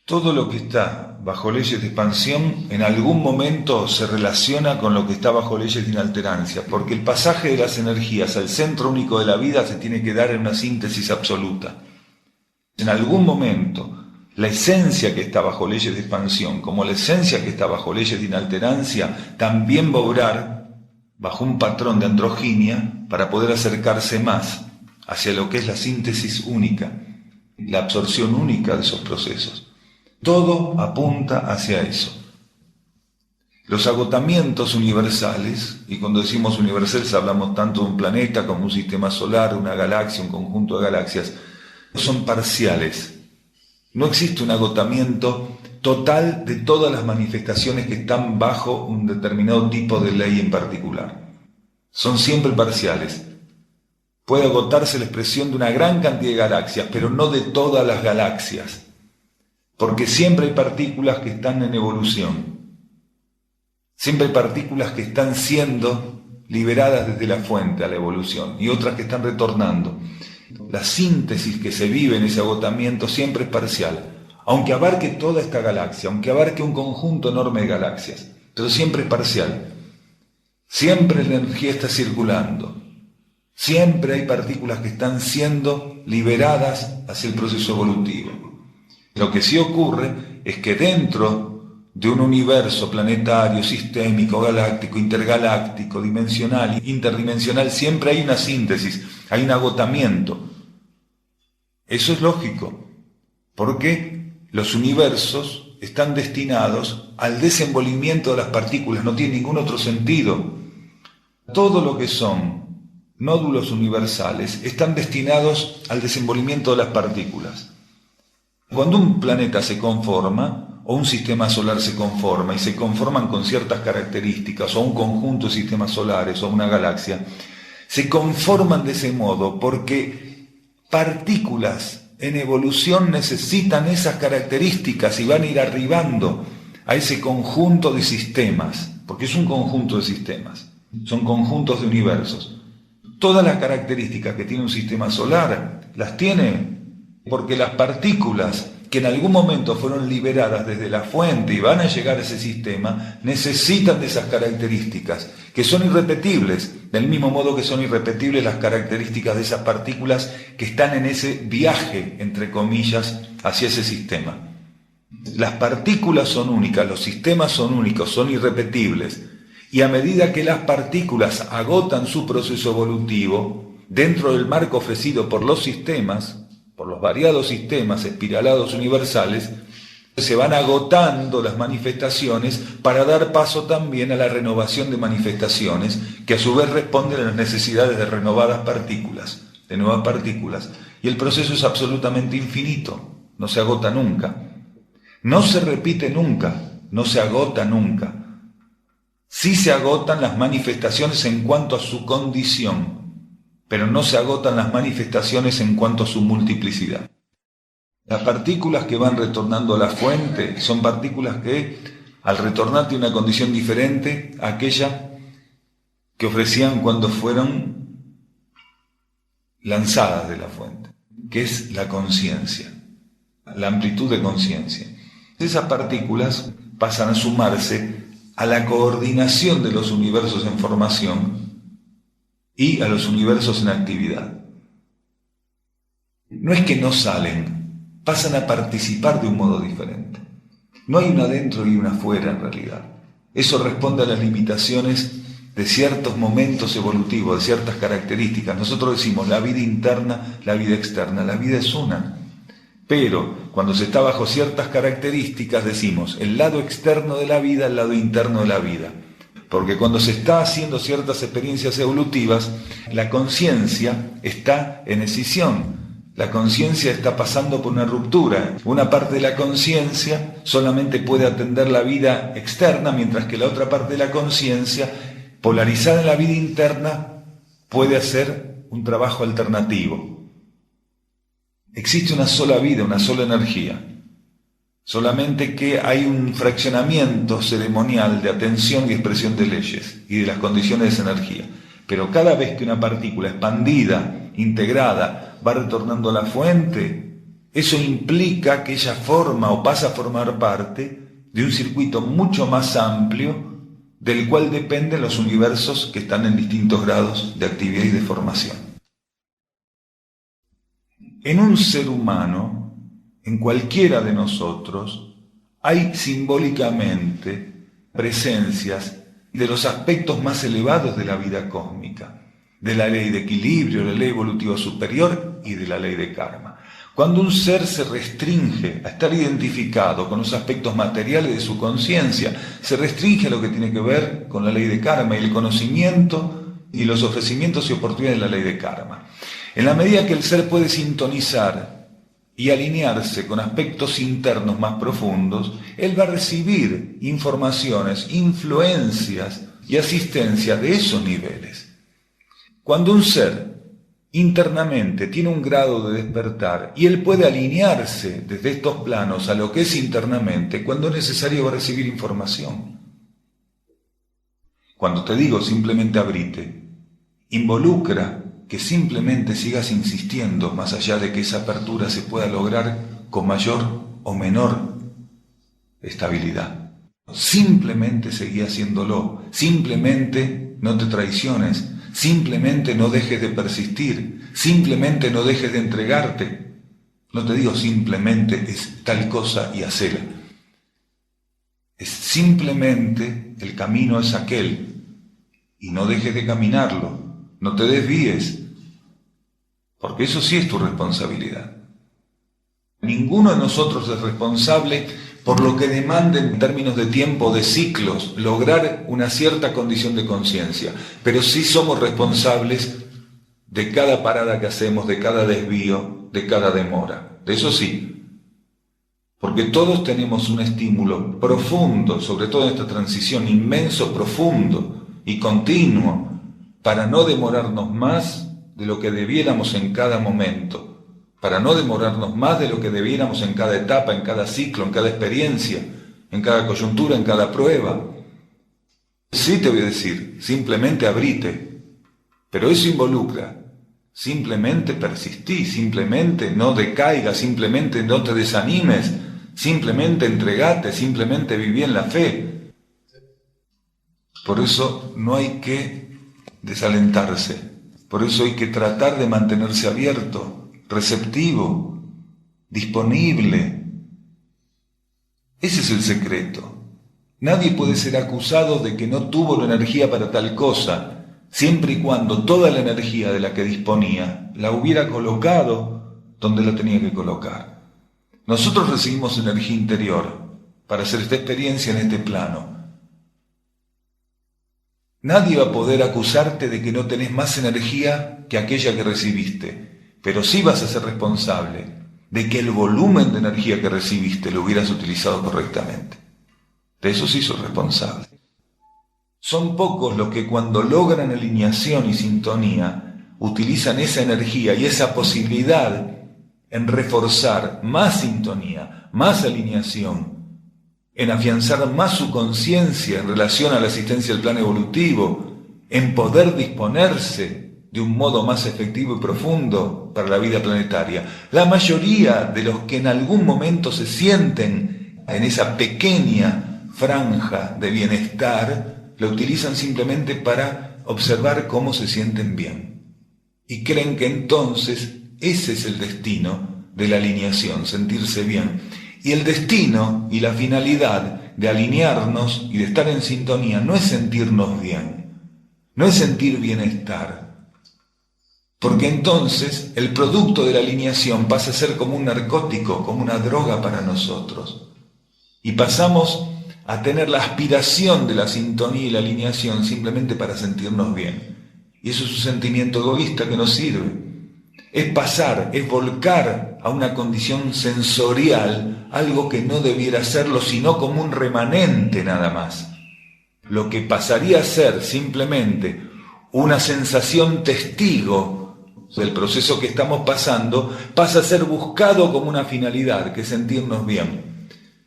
Todo lo que está bajo leyes de expansión en algún momento se relaciona con lo que está bajo leyes de inalterancia, porque el pasaje de las energías al centro único de la vida se tiene que dar en una síntesis absoluta. En algún momento, la esencia que está bajo leyes de expansión, como la esencia que está bajo leyes de inalterancia, también va a obrar bajo un patrón de androginia para poder acercarse más hacia lo que es la síntesis única, la absorción única de esos procesos. Todo apunta hacia eso. Los agotamientos universales, y cuando decimos universales hablamos tanto de un planeta como un sistema solar, una galaxia, un conjunto de galaxias, son parciales. No existe un agotamiento total de todas las manifestaciones que están bajo un determinado tipo de ley en particular. Son siempre parciales. Puede agotarse la expresión de una gran cantidad de galaxias, pero no de todas las galaxias, porque siempre hay partículas que están en evolución. Siempre hay partículas que están siendo liberadas desde la fuente a la evolución y otras que están retornando. La síntesis que se vive en ese agotamiento siempre es parcial, aunque abarque toda esta galaxia, aunque abarque un conjunto enorme de galaxias, pero siempre es parcial. Siempre la energía está circulando, siempre hay partículas que están siendo liberadas hacia el proceso evolutivo. Lo que sí ocurre es que dentro de un universo planetario, sistémico, galáctico, intergaláctico, dimensional, interdimensional, siempre hay una síntesis, hay un agotamiento. Eso es lógico, porque los universos están destinados al desenvolvimiento de las partículas, no tiene ningún otro sentido. Todo lo que son nódulos universales están destinados al desenvolvimiento de las partículas. Cuando un planeta se conforma, o un sistema solar se conforma, y se conforman con ciertas características, o un conjunto de sistemas solares, o una galaxia, se conforman de ese modo porque partículas en evolución necesitan esas características y van a ir arribando a ese conjunto de sistemas, porque es un conjunto de sistemas, son conjuntos de universos. Todas las características que tiene un sistema solar las tiene porque las partículas que en algún momento fueron liberadas desde la fuente y van a llegar a ese sistema, necesitan de esas características, que son irrepetibles, del mismo modo que son irrepetibles las características de esas partículas que están en ese viaje, entre comillas, hacia ese sistema. Las partículas son únicas, los sistemas son únicos, son irrepetibles, y a medida que las partículas agotan su proceso evolutivo, dentro del marco ofrecido por los sistemas, por los variados sistemas espiralados universales, se van agotando las manifestaciones para dar paso también a la renovación de manifestaciones, que a su vez responden a las necesidades de renovadas partículas, de nuevas partículas. Y el proceso es absolutamente infinito, no se agota nunca. No se repite nunca, no se agota nunca. Sí se agotan las manifestaciones en cuanto a su condición, pero no se agotan las manifestaciones en cuanto a su multiplicidad. Las partículas que van retornando a la fuente son partículas que, al retornar, tienen una condición diferente a aquella que ofrecían cuando fueron lanzadas de la fuente, que es la conciencia, la amplitud de conciencia. Esas partículas pasan a sumarse a la coordinación de los universos en formación y a los universos en actividad. No es que no salen, pasan a participar de un modo diferente. No hay una adentro y una afuera en realidad. Eso responde a las limitaciones de ciertos momentos evolutivos, de ciertas características. Nosotros decimos la vida interna, la vida externa. La vida es una. Pero cuando se está bajo ciertas características decimos el lado externo de la vida, el lado interno de la vida. Porque cuando se está haciendo ciertas experiencias evolutivas, la conciencia está en escisión. La conciencia está pasando por una ruptura. Una parte de la conciencia solamente puede atender la vida externa, mientras que la otra parte de la conciencia, polarizada en la vida interna, puede hacer un trabajo alternativo. Existe una sola vida, una sola energía. Solamente que hay un fraccionamiento ceremonial de atención y expresión de leyes y de las condiciones de esa energía. Pero cada vez que una partícula expandida, integrada, va retornando a la fuente, eso implica que ella forma o pasa a formar parte de un circuito mucho más amplio del cual dependen los universos que están en distintos grados de actividad y de formación. En un ser humano, en cualquiera de nosotros, hay simbólicamente presencias de los aspectos más elevados de la vida cósmica, de la ley de equilibrio, la ley evolutiva superior y de la ley de karma. Cuando un ser se restringe a estar identificado con los aspectos materiales de su conciencia, se restringe a lo que tiene que ver con la ley de karma y el conocimiento y los ofrecimientos y oportunidades de la ley de karma. En la medida que el ser puede sintonizar y alinearse con aspectos internos más profundos, él va a recibir informaciones, influencias y asistencia de esos niveles. Cuando un ser internamente tiene un grado de despertar y él puede alinearse desde estos planos a lo que es internamente, cuando es necesario va a recibir información. Cuando te digo simplemente abrite, involucra que simplemente sigas insistiendo más allá de que esa apertura se pueda lograr con mayor o menor estabilidad. Simplemente seguí haciéndolo, simplemente no te traiciones, simplemente no dejes de persistir, simplemente no dejes de entregarte. No te digo simplemente es tal cosa y hacela. Es simplemente el camino es aquel y no dejes de caminarlo, no te desvíes. Porque eso sí es tu responsabilidad. Ninguno de nosotros es responsable por lo que demanda en términos de tiempo, de ciclos, lograr una cierta condición de conciencia. Pero sí somos responsables de cada parada que hacemos, de cada desvío, de cada demora. De eso sí. Porque todos tenemos un estímulo profundo, sobre todo en esta transición, inmenso, profundo y continuo, para no demorarnos más de lo que debiéramos en cada momento, para no demorarnos más de lo que debiéramos en cada etapa, en cada ciclo, en cada experiencia, en cada coyuntura, en cada prueba. Sí te voy a decir, simplemente abrite, pero eso involucra simplemente persistí, simplemente no decaigas, simplemente no te desanimes, simplemente entregate, simplemente viví en la fe. Por eso no hay que desalentarse, por eso hay que tratar de mantenerse abierto, receptivo, disponible. Ese es el secreto. Nadie puede ser acusado de que no tuvo la energía para tal cosa, siempre y cuando toda la energía de la que disponía la hubiera colocado donde la tenía que colocar. Nosotros recibimos energía interior para hacer esta experiencia en este plano. Nadie va a poder acusarte de que no tenés más energía que aquella que recibiste, pero sí vas a ser responsable de que el volumen de energía que recibiste lo hubieras utilizado correctamente. De eso sí sos responsable. Son pocos los que cuando logran alineación y sintonía utilizan esa energía y esa posibilidad en reforzar más sintonía, más alineación, en afianzar más su conciencia en relación a la asistencia del plan evolutivo, en poder disponerse de un modo más efectivo y profundo para la vida planetaria. La mayoría de los que en algún momento se sienten en esa pequeña franja de bienestar, lo utilizan simplemente para observar cómo se sienten bien. Y creen que entonces ese es el destino de la alineación, sentirse bien. Y el destino y la finalidad de alinearnos y de estar en sintonía no es sentirnos bien, no es sentir bienestar. Porque entonces el producto de la alineación pasa a ser como un narcótico, como una droga para nosotros. Y pasamos a tener la aspiración de la sintonía y la alineación simplemente para sentirnos bien. Y eso es un sentimiento egoísta que nos sirve. Es pasar, es volcar a una condición sensorial algo que no debiera serlo, sino como un remanente nada más. Lo que pasaría a ser simplemente una sensación testigo del proceso que estamos pasando, pasa a ser buscado como una finalidad, que es sentirnos bien.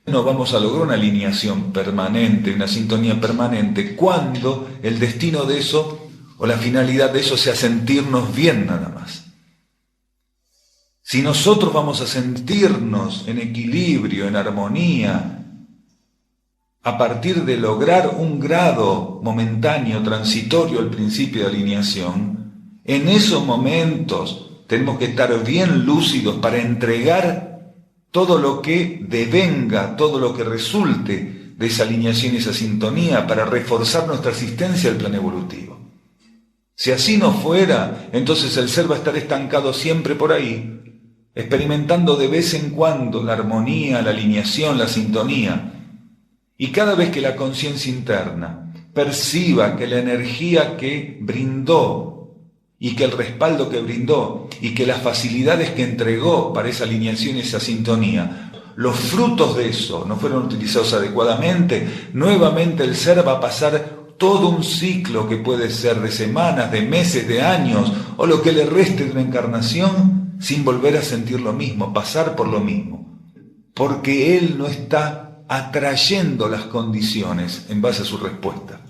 No vamos a lograr una alineación permanente, una sintonía permanente, cuando el destino de eso, o la finalidad de eso, sea sentirnos bien nada más. Si nosotros vamos a sentirnos en equilibrio, en armonía, a partir de lograr un grado momentáneo, transitorio al principio de alineación, en esos momentos tenemos que estar bien lúcidos para entregar todo lo que devenga, todo lo que resulte de esa alineación y esa sintonía para reforzar nuestra asistencia al plan evolutivo. Si así no fuera, entonces el ser va a estar estancado siempre por ahí, experimentando de vez en cuando la armonía, la alineación, la sintonía. Y cada vez que la conciencia interna perciba que la energía que brindó y que el respaldo que brindó y que las facilidades que entregó para esa alineación y esa sintonía, los frutos de eso no fueron utilizados adecuadamente, nuevamente el ser va a pasar todo un ciclo que puede ser de semanas, de meses, de años, o lo que le reste de una encarnación, sin volver a sentir lo mismo, pasar por lo mismo, porque él no está atrayendo las condiciones en base a su respuesta.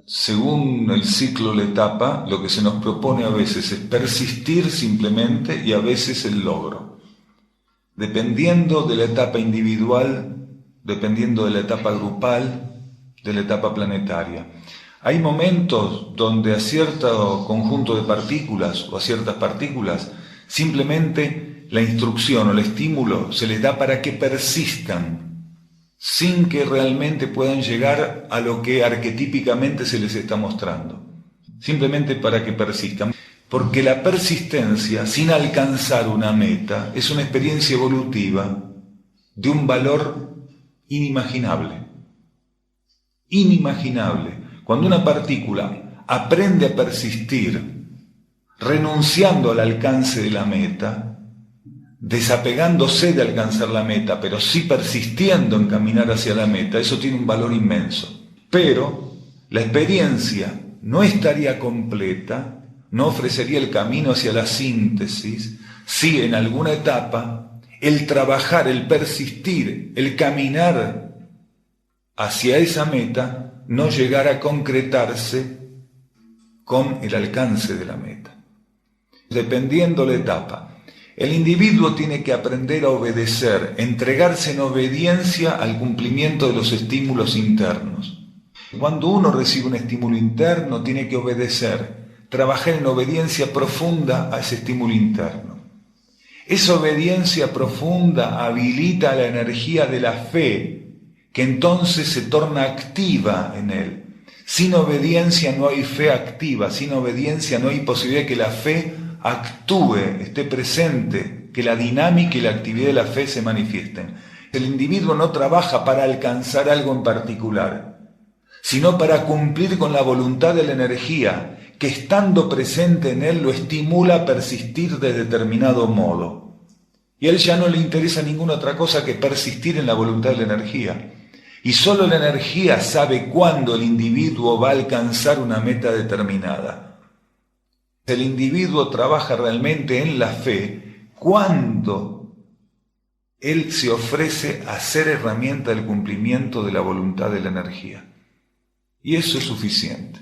Según el ciclo, la etapa, lo que se nos propone a veces es persistir simplemente y a veces el logro. Dependiendo de la etapa individual, dependiendo de la etapa grupal, de la etapa planetaria. Hay momentos donde a cierto conjunto de partículas o a ciertas partículas simplemente la instrucción o el estímulo se les da para que persistan, sin que realmente puedan llegar a lo que arquetípicamente se les está mostrando. Simplemente para que persistan. Porque la persistencia, sin alcanzar una meta, es una experiencia evolutiva de un valor inimaginable. Inimaginable. Cuando una partícula aprende a persistir, renunciando al alcance de la meta, desapegándose de alcanzar la meta, pero sí persistiendo en caminar hacia la meta, eso tiene un valor inmenso. Pero la experiencia no estaría completa no ofrecería el camino hacia la síntesis si en alguna etapa el trabajar, el persistir, el caminar hacia esa meta no llegara a concretarse con el alcance de la meta. Dependiendo la etapa, el individuo tiene que aprender a obedecer, entregarse en obediencia al cumplimiento de los estímulos internos. Cuando uno recibe un estímulo interno, tiene que obedecer, trabajar en obediencia profunda a ese estímulo interno. Esa obediencia profunda habilita la energía de la fe, que entonces se torna activa en él. Sin obediencia no hay fe activa, sin obediencia no hay posibilidad de que la fe actúe, esté presente, que la dinámica y la actividad de la fe se manifiesten. El individuo no trabaja para alcanzar algo en particular, sino para cumplir con la voluntad de la energía, que estando presente en él lo estimula a persistir de determinado modo. Y a él ya no le interesa ninguna otra cosa que persistir en la voluntad de la energía. Y solo la energía sabe cuándo el individuo va a alcanzar una meta determinada. El individuo trabaja realmente en la fe cuando él se ofrece a ser herramienta del cumplimiento de la voluntad de la energía. Y eso es suficiente.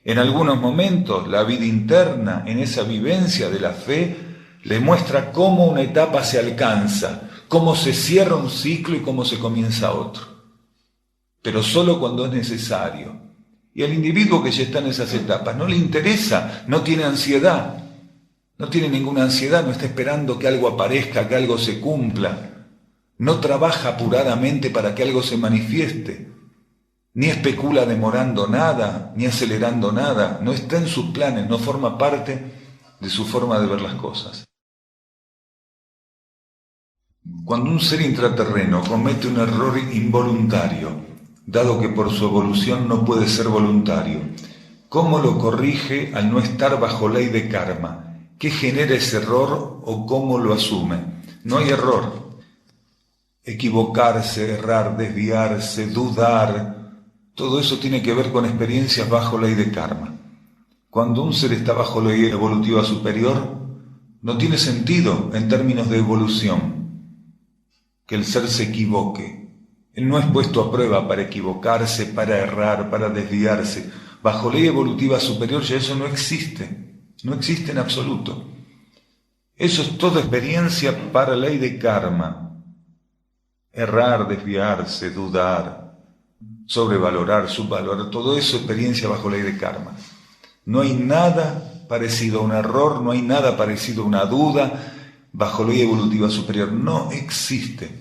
En algunos momentos, la vida interna, en esa vivencia de la fe, le muestra cómo una etapa se alcanza, cómo se cierra un ciclo y cómo se comienza otro. Pero solo cuando es necesario. Y al individuo que ya está en esas etapas no le interesa, no tiene ansiedad, no tiene ninguna ansiedad, no está esperando que algo aparezca, que algo se cumpla, no trabaja apuradamente para que algo se manifieste, ni especula demorando nada, ni acelerando nada, no está en sus planes, no forma parte de su forma de ver las cosas. Cuando un ser intraterreno comete un error involuntario, dado que por su evolución no puede ser voluntario, ¿cómo lo corrige al no estar bajo ley de karma? ¿Qué genera ese error o cómo lo asume? No hay error. Equivocarse, errar, desviarse, dudar, todo eso tiene que ver con experiencias bajo ley de karma. Cuando un ser está bajo ley evolutiva superior, no tiene sentido en términos de evolución que el ser se equivoque. Él no es puesto a prueba para equivocarse, para errar, para desviarse. Bajo ley evolutiva superior ya eso no existe en absoluto. Eso es toda experiencia para ley de karma. Errar, desviarse, dudar, sobrevalorar, subvalorar, todo eso es experiencia bajo ley de karma. No hay nada parecido a un error, no hay nada parecido a una duda bajo ley evolutiva superior. No existe.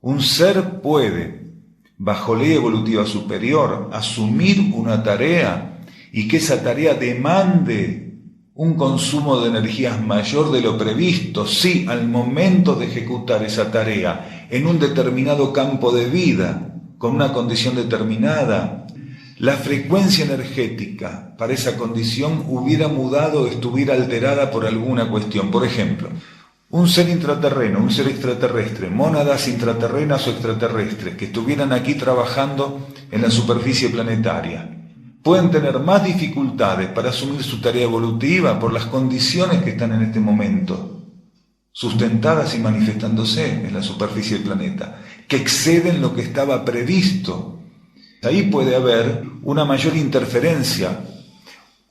Un ser puede, bajo ley evolutiva superior, asumir una tarea y que esa tarea demande un consumo de energías mayor de lo previsto, si al momento de ejecutar esa tarea en un determinado campo de vida, con una condición determinada, la frecuencia energética para esa condición hubiera mudado o estuviera alterada por alguna cuestión. Por ejemplo, un ser intraterreno, un ser extraterrestre, mónadas intraterrenas o extraterrestres que estuvieran aquí trabajando en la superficie planetaria, pueden tener más dificultades para asumir su tarea evolutiva por las condiciones que están en este momento, sustentadas y manifestándose en la superficie del planeta, que exceden lo que estaba previsto. Ahí puede haber una mayor interferencia,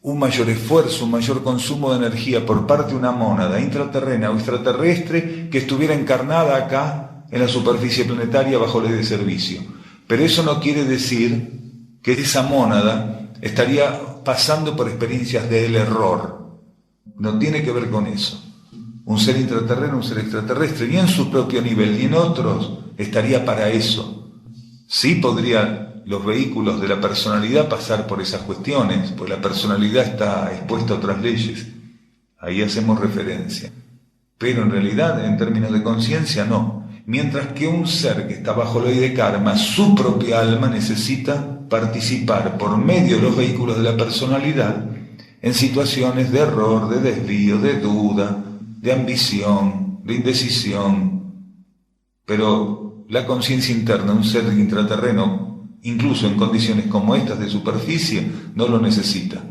un mayor esfuerzo, un mayor consumo de energía por parte de una mónada intraterrena o extraterrestre que estuviera encarnada acá en la superficie planetaria bajo ley de servicio. Pero eso no quiere decir que esa mónada estaría pasando por experiencias del error. No tiene que ver con eso. Un ser intraterreno, un ser extraterrestre, ni en su propio nivel, ni en otros, estaría para eso. Sí podría los vehículos de la personalidad pasar por esas cuestiones, pues la personalidad está expuesta a otras leyes, ahí hacemos referencia, pero en realidad en términos de conciencia no, mientras que un ser que está bajo ley de karma, su propia alma necesita participar por medio de los vehículos de la personalidad en situaciones de error, de desvío, de duda, de ambición, de indecisión, pero la conciencia interna, un ser intraterreno, incluso en condiciones como estas de superficie, no lo necesita.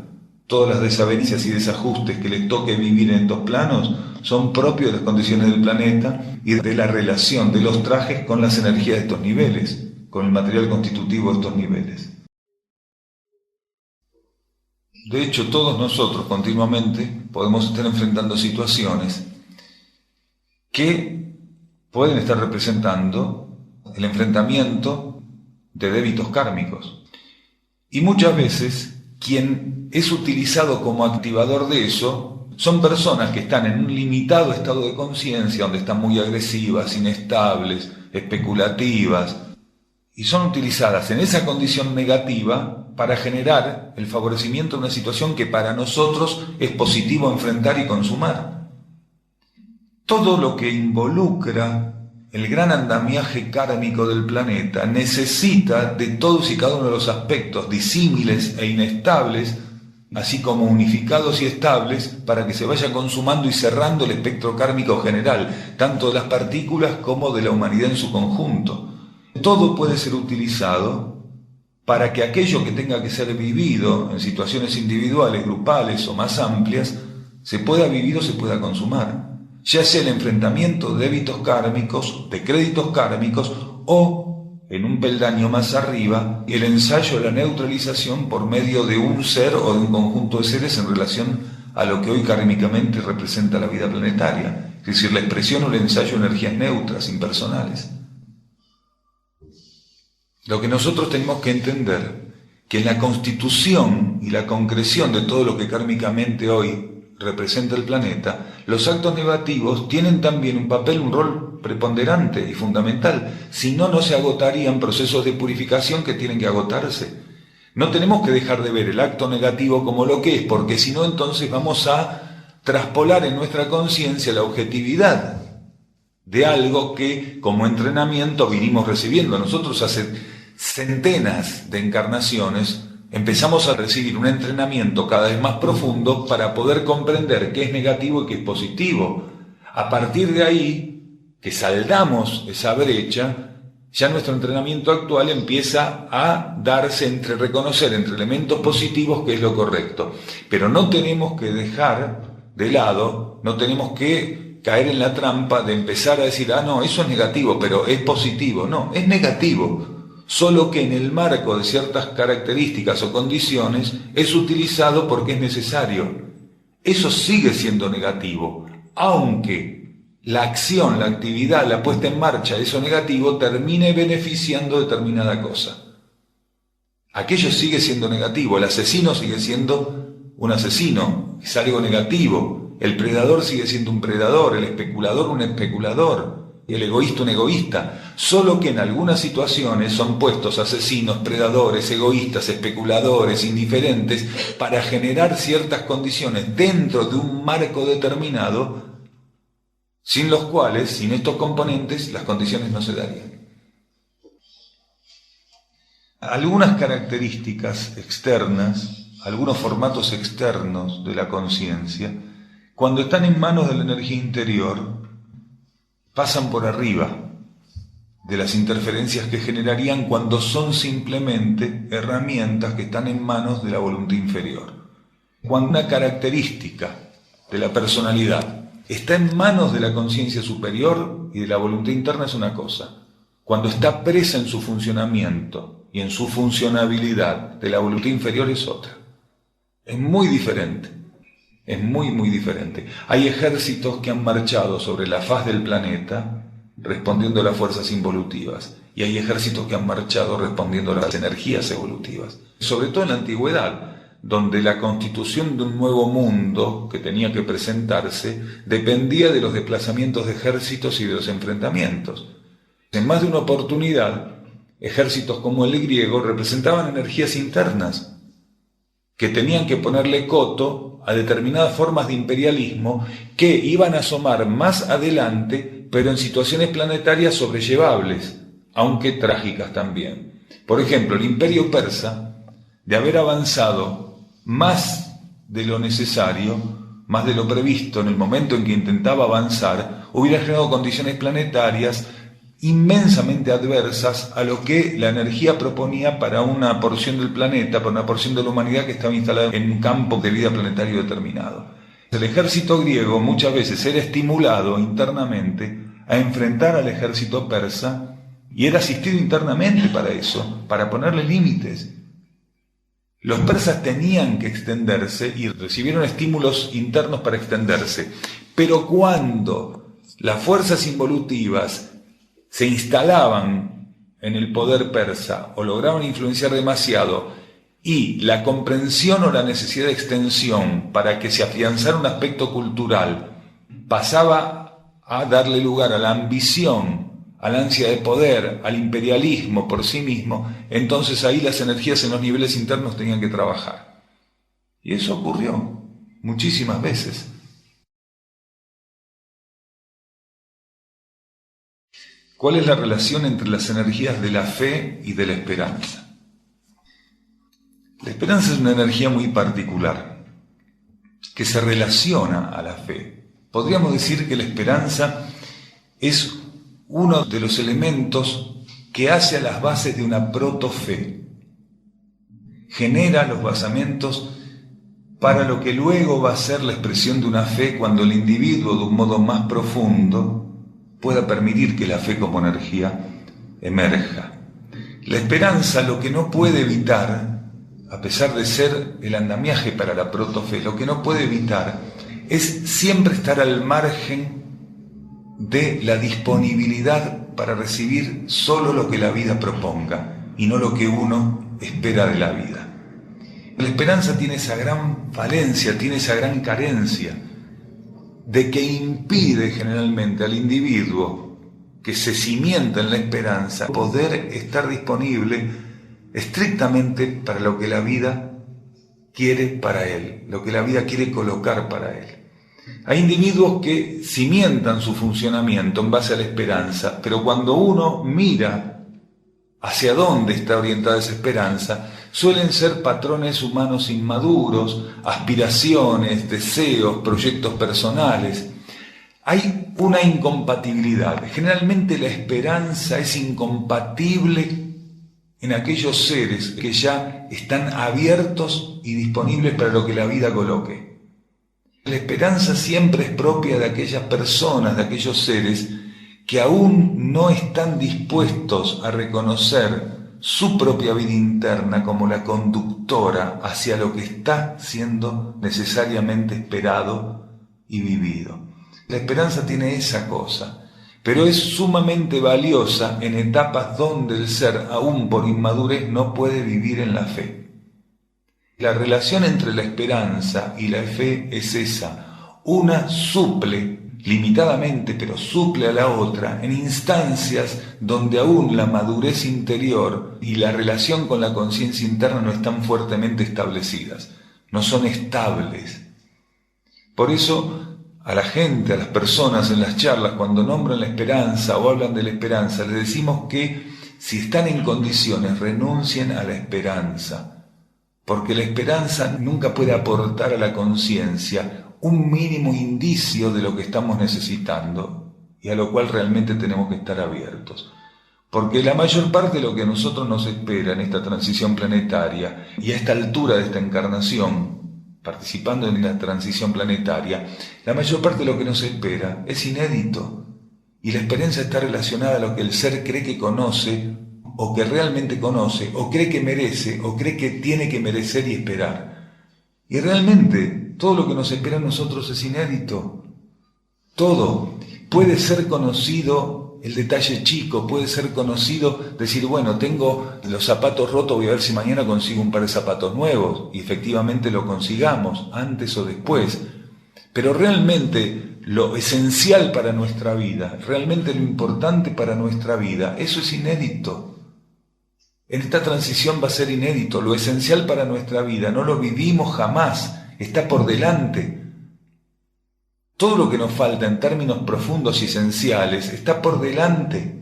Todas las desavenencias y desajustes que les toque vivir en estos planos son propios de las condiciones del planeta y de la relación de los trajes con las energías de estos niveles, con el material constitutivo de estos niveles. De hecho, todos nosotros continuamente podemos estar enfrentando situaciones que pueden estar representando el enfrentamiento de débitos kármicos. Y muchas veces quien es utilizado como activador de eso son personas que están en un limitado estado de conciencia, donde están muy agresivas, inestables, especulativas, y son utilizadas en esa condición negativa para generar el favorecimiento de una situación que para nosotros es positivo enfrentar y consumar. Todo lo que involucra el gran andamiaje kármico del planeta necesita de todos y cada uno de los aspectos disímiles e inestables, así como unificados y estables, para que se vaya consumando y cerrando el espectro kármico general, tanto de las partículas como de la humanidad en su conjunto. Todo puede ser utilizado para que aquello que tenga que ser vivido en situaciones individuales, grupales o más amplias, se pueda vivir o se pueda consumar. Ya sea el enfrentamiento de débitos kármicos, de créditos kármicos, o, en un peldaño más arriba, el ensayo de la neutralización por medio de un ser o de un conjunto de seres en relación a lo que hoy kármicamente representa la vida planetaria, es decir, la expresión o el ensayo de energías neutras, impersonales. Lo que nosotros tenemos que entender, que en la constitución y la concreción de todo lo que kármicamente hoy representa el planeta, los actos negativos tienen también un papel, un rol preponderante y fundamental. Si no, no se agotarían procesos de purificación que tienen que agotarse. No tenemos que dejar de ver el acto negativo como lo que es, porque si no, entonces vamos a traspolar en nuestra conciencia la objetividad de algo que como entrenamiento vinimos recibiendo. Nosotros hace centenas de encarnaciones empezamos a recibir un entrenamiento cada vez más profundo para poder comprender qué es negativo y qué es positivo. A partir de ahí, que saldamos esa brecha, ya nuestro entrenamiento actual empieza a darse entre reconocer entre elementos positivos qué es lo correcto. Pero no tenemos que dejar de lado, no tenemos que caer en la trampa de empezar a decir, no, eso es negativo, pero es positivo. No, es negativo. Solo que en el marco de ciertas características o condiciones es utilizado porque es necesario. Eso sigue siendo negativo, aunque la acción, la actividad, la puesta en marcha de eso negativo termine beneficiando determinada cosa. Aquello sigue siendo negativo, el asesino sigue siendo un asesino, es algo negativo, el predador sigue siendo un predador, el especulador un especulador, y el egoísta un egoísta, solo que en algunas situaciones son puestos asesinos, predadores, egoístas, especuladores, indiferentes, para generar ciertas condiciones dentro de un marco determinado, sin los cuales, sin estos componentes, las condiciones no se darían. Algunas características externas, algunos formatos externos de la conciencia, cuando están en manos de la energía interior, pasan por arriba de las interferencias que generarían cuando son simplemente herramientas que están en manos de la voluntad inferior. Cuando una característica de la personalidad está en manos de la conciencia superior y de la voluntad interna es una cosa. Cuando está presa en su funcionamiento y en su funcionabilidad de la voluntad inferior es otra. Es muy diferente. Es muy, muy diferente. Hay ejércitos que han marchado sobre la faz del planeta respondiendo a las fuerzas involutivas. Y hay ejércitos que han marchado respondiendo a las energías evolutivas. Sobre todo en la antigüedad, donde la constitución de un nuevo mundo que tenía que presentarse dependía de los desplazamientos de ejércitos y de los enfrentamientos. En más de una oportunidad, ejércitos como el griego representaban energías internas que tenían que ponerle coto a determinadas formas de imperialismo que iban a asomar más adelante, pero en situaciones planetarias sobrellevables, aunque trágicas también. Por ejemplo, el imperio persa, de haber avanzado más de lo necesario, más de lo previsto en el momento en que intentaba avanzar, hubiera generado condiciones planetarias inmensamente adversas a lo que la energía proponía para una porción del planeta, para una porción de la humanidad que estaba instalada en un campo de vida planetario determinado. El ejército griego muchas veces era estimulado internamente a enfrentar al ejército persa y era asistido internamente para eso, para ponerle límites. Los persas tenían que extenderse y recibieron estímulos internos para extenderse, pero cuando las fuerzas involutivas se instalaban en el poder persa o lograban influenciar demasiado y la comprensión o la necesidad de extensión para que se afianzara un aspecto cultural pasaba a darle lugar a la ambición, al ansia de poder, al imperialismo por sí mismo, entonces ahí las energías en los niveles internos tenían que trabajar. Y eso ocurrió muchísimas veces. ¿Cuál es la relación entre las energías de la fe y de la esperanza? La esperanza es una energía muy particular, que se relaciona a la fe. Podríamos decir que la esperanza es uno de los elementos que hace a las bases de una protofe. Genera los basamentos para lo que luego va a ser la expresión de una fe cuando el individuo, de un modo más profundo, pueda permitir que la fe como energía emerja. La esperanza lo que no puede evitar, a pesar de ser el andamiaje para la protofe, lo que no puede evitar es siempre estar al margen de la disponibilidad para recibir solo lo que la vida proponga y no lo que uno espera de la vida. La esperanza tiene esa gran falencia, tiene esa gran carencia de que impide generalmente al individuo que se cimienta en la esperanza poder estar disponible estrictamente para lo que la vida quiere para él, lo que la vida quiere colocar para él. Hay individuos que cimientan su funcionamiento en base a la esperanza, pero cuando uno mira hacia dónde está orientada esa esperanza, suelen ser patrones humanos inmaduros, aspiraciones, deseos, proyectos personales. Hay una incompatibilidad. Generalmente la esperanza es incompatible en aquellos seres que ya están abiertos y disponibles para lo que la vida coloque. La esperanza siempre es propia de aquellas personas, de aquellos seres que aún no están dispuestos a reconocer su propia vida interna como la conductora hacia lo que está siendo necesariamente esperado y vivido. La esperanza tiene esa cosa, pero es sumamente valiosa en etapas donde el ser, aún por inmadurez, no puede vivir en la fe. La relación entre la esperanza y la fe es esa. Una suple limitadamente, pero suple a la otra en instancias donde aún la madurez interior y la relación con la conciencia interna no están fuertemente establecidas, no son estables. Por eso a la gente, a las personas en las charlas, cuando nombran la esperanza o hablan de la esperanza, les decimos que si están en condiciones renuncien a la esperanza, porque la esperanza nunca puede aportar a la conciencia un mínimo indicio de lo que estamos necesitando y a lo cual realmente tenemos que estar abiertos. Porque la mayor parte de lo que a nosotros nos espera en esta transición planetaria y a esta altura de esta encarnación, participando en la transición planetaria, la mayor parte de lo que nos espera es inédito. Y la esperanza está relacionada a lo que el ser cree que conoce, o que realmente conoce, o cree que merece, o cree que tiene que merecer y esperar. Y realmente todo lo que nos espera a nosotros es inédito. Todo. Puede ser conocido el detalle chico, puede ser conocido decir, bueno, tengo los zapatos rotos, voy a ver si mañana consigo un par de zapatos nuevos, y efectivamente lo consigamos, antes o después. Pero realmente lo esencial para nuestra vida, realmente lo importante para nuestra vida, eso es inédito. En esta transición va a ser inédito, lo esencial para nuestra vida, no lo vivimos jamás, está por delante. Todo lo que nos falta en términos profundos y esenciales está por delante.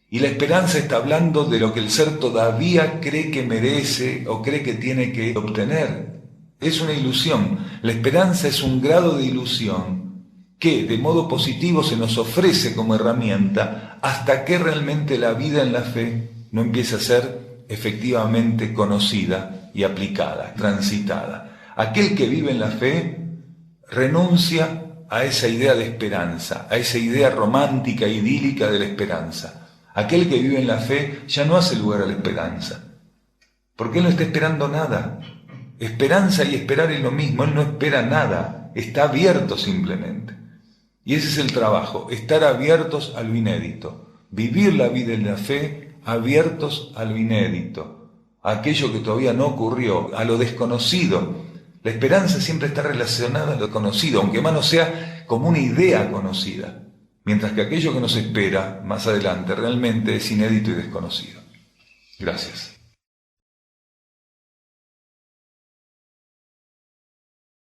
Y la esperanza está hablando de lo que el ser todavía cree que merece o cree que tiene que obtener. Es una ilusión. La esperanza es un grado de ilusión que de modo positivo se nos ofrece como herramienta hasta que realmente la vida en la fe no empiece a ser efectivamente conocida y aplicada, transitada. Aquel que vive en la fe renuncia a esa idea de esperanza, a esa idea romántica, idílica de la esperanza. Aquel que vive en la fe ya no hace lugar a la esperanza, porque él no está esperando nada. Esperanza y esperar es lo mismo, él no espera nada, está abierto simplemente. Y ese es el trabajo, estar abiertos a lo inédito, vivir la vida en la fe abiertos a lo inédito, a aquello que todavía no ocurrió, a lo desconocido. La esperanza siempre está relacionada a lo conocido, aunque más no sea como una idea conocida, mientras que aquello que nos espera más adelante realmente es inédito y desconocido. Gracias.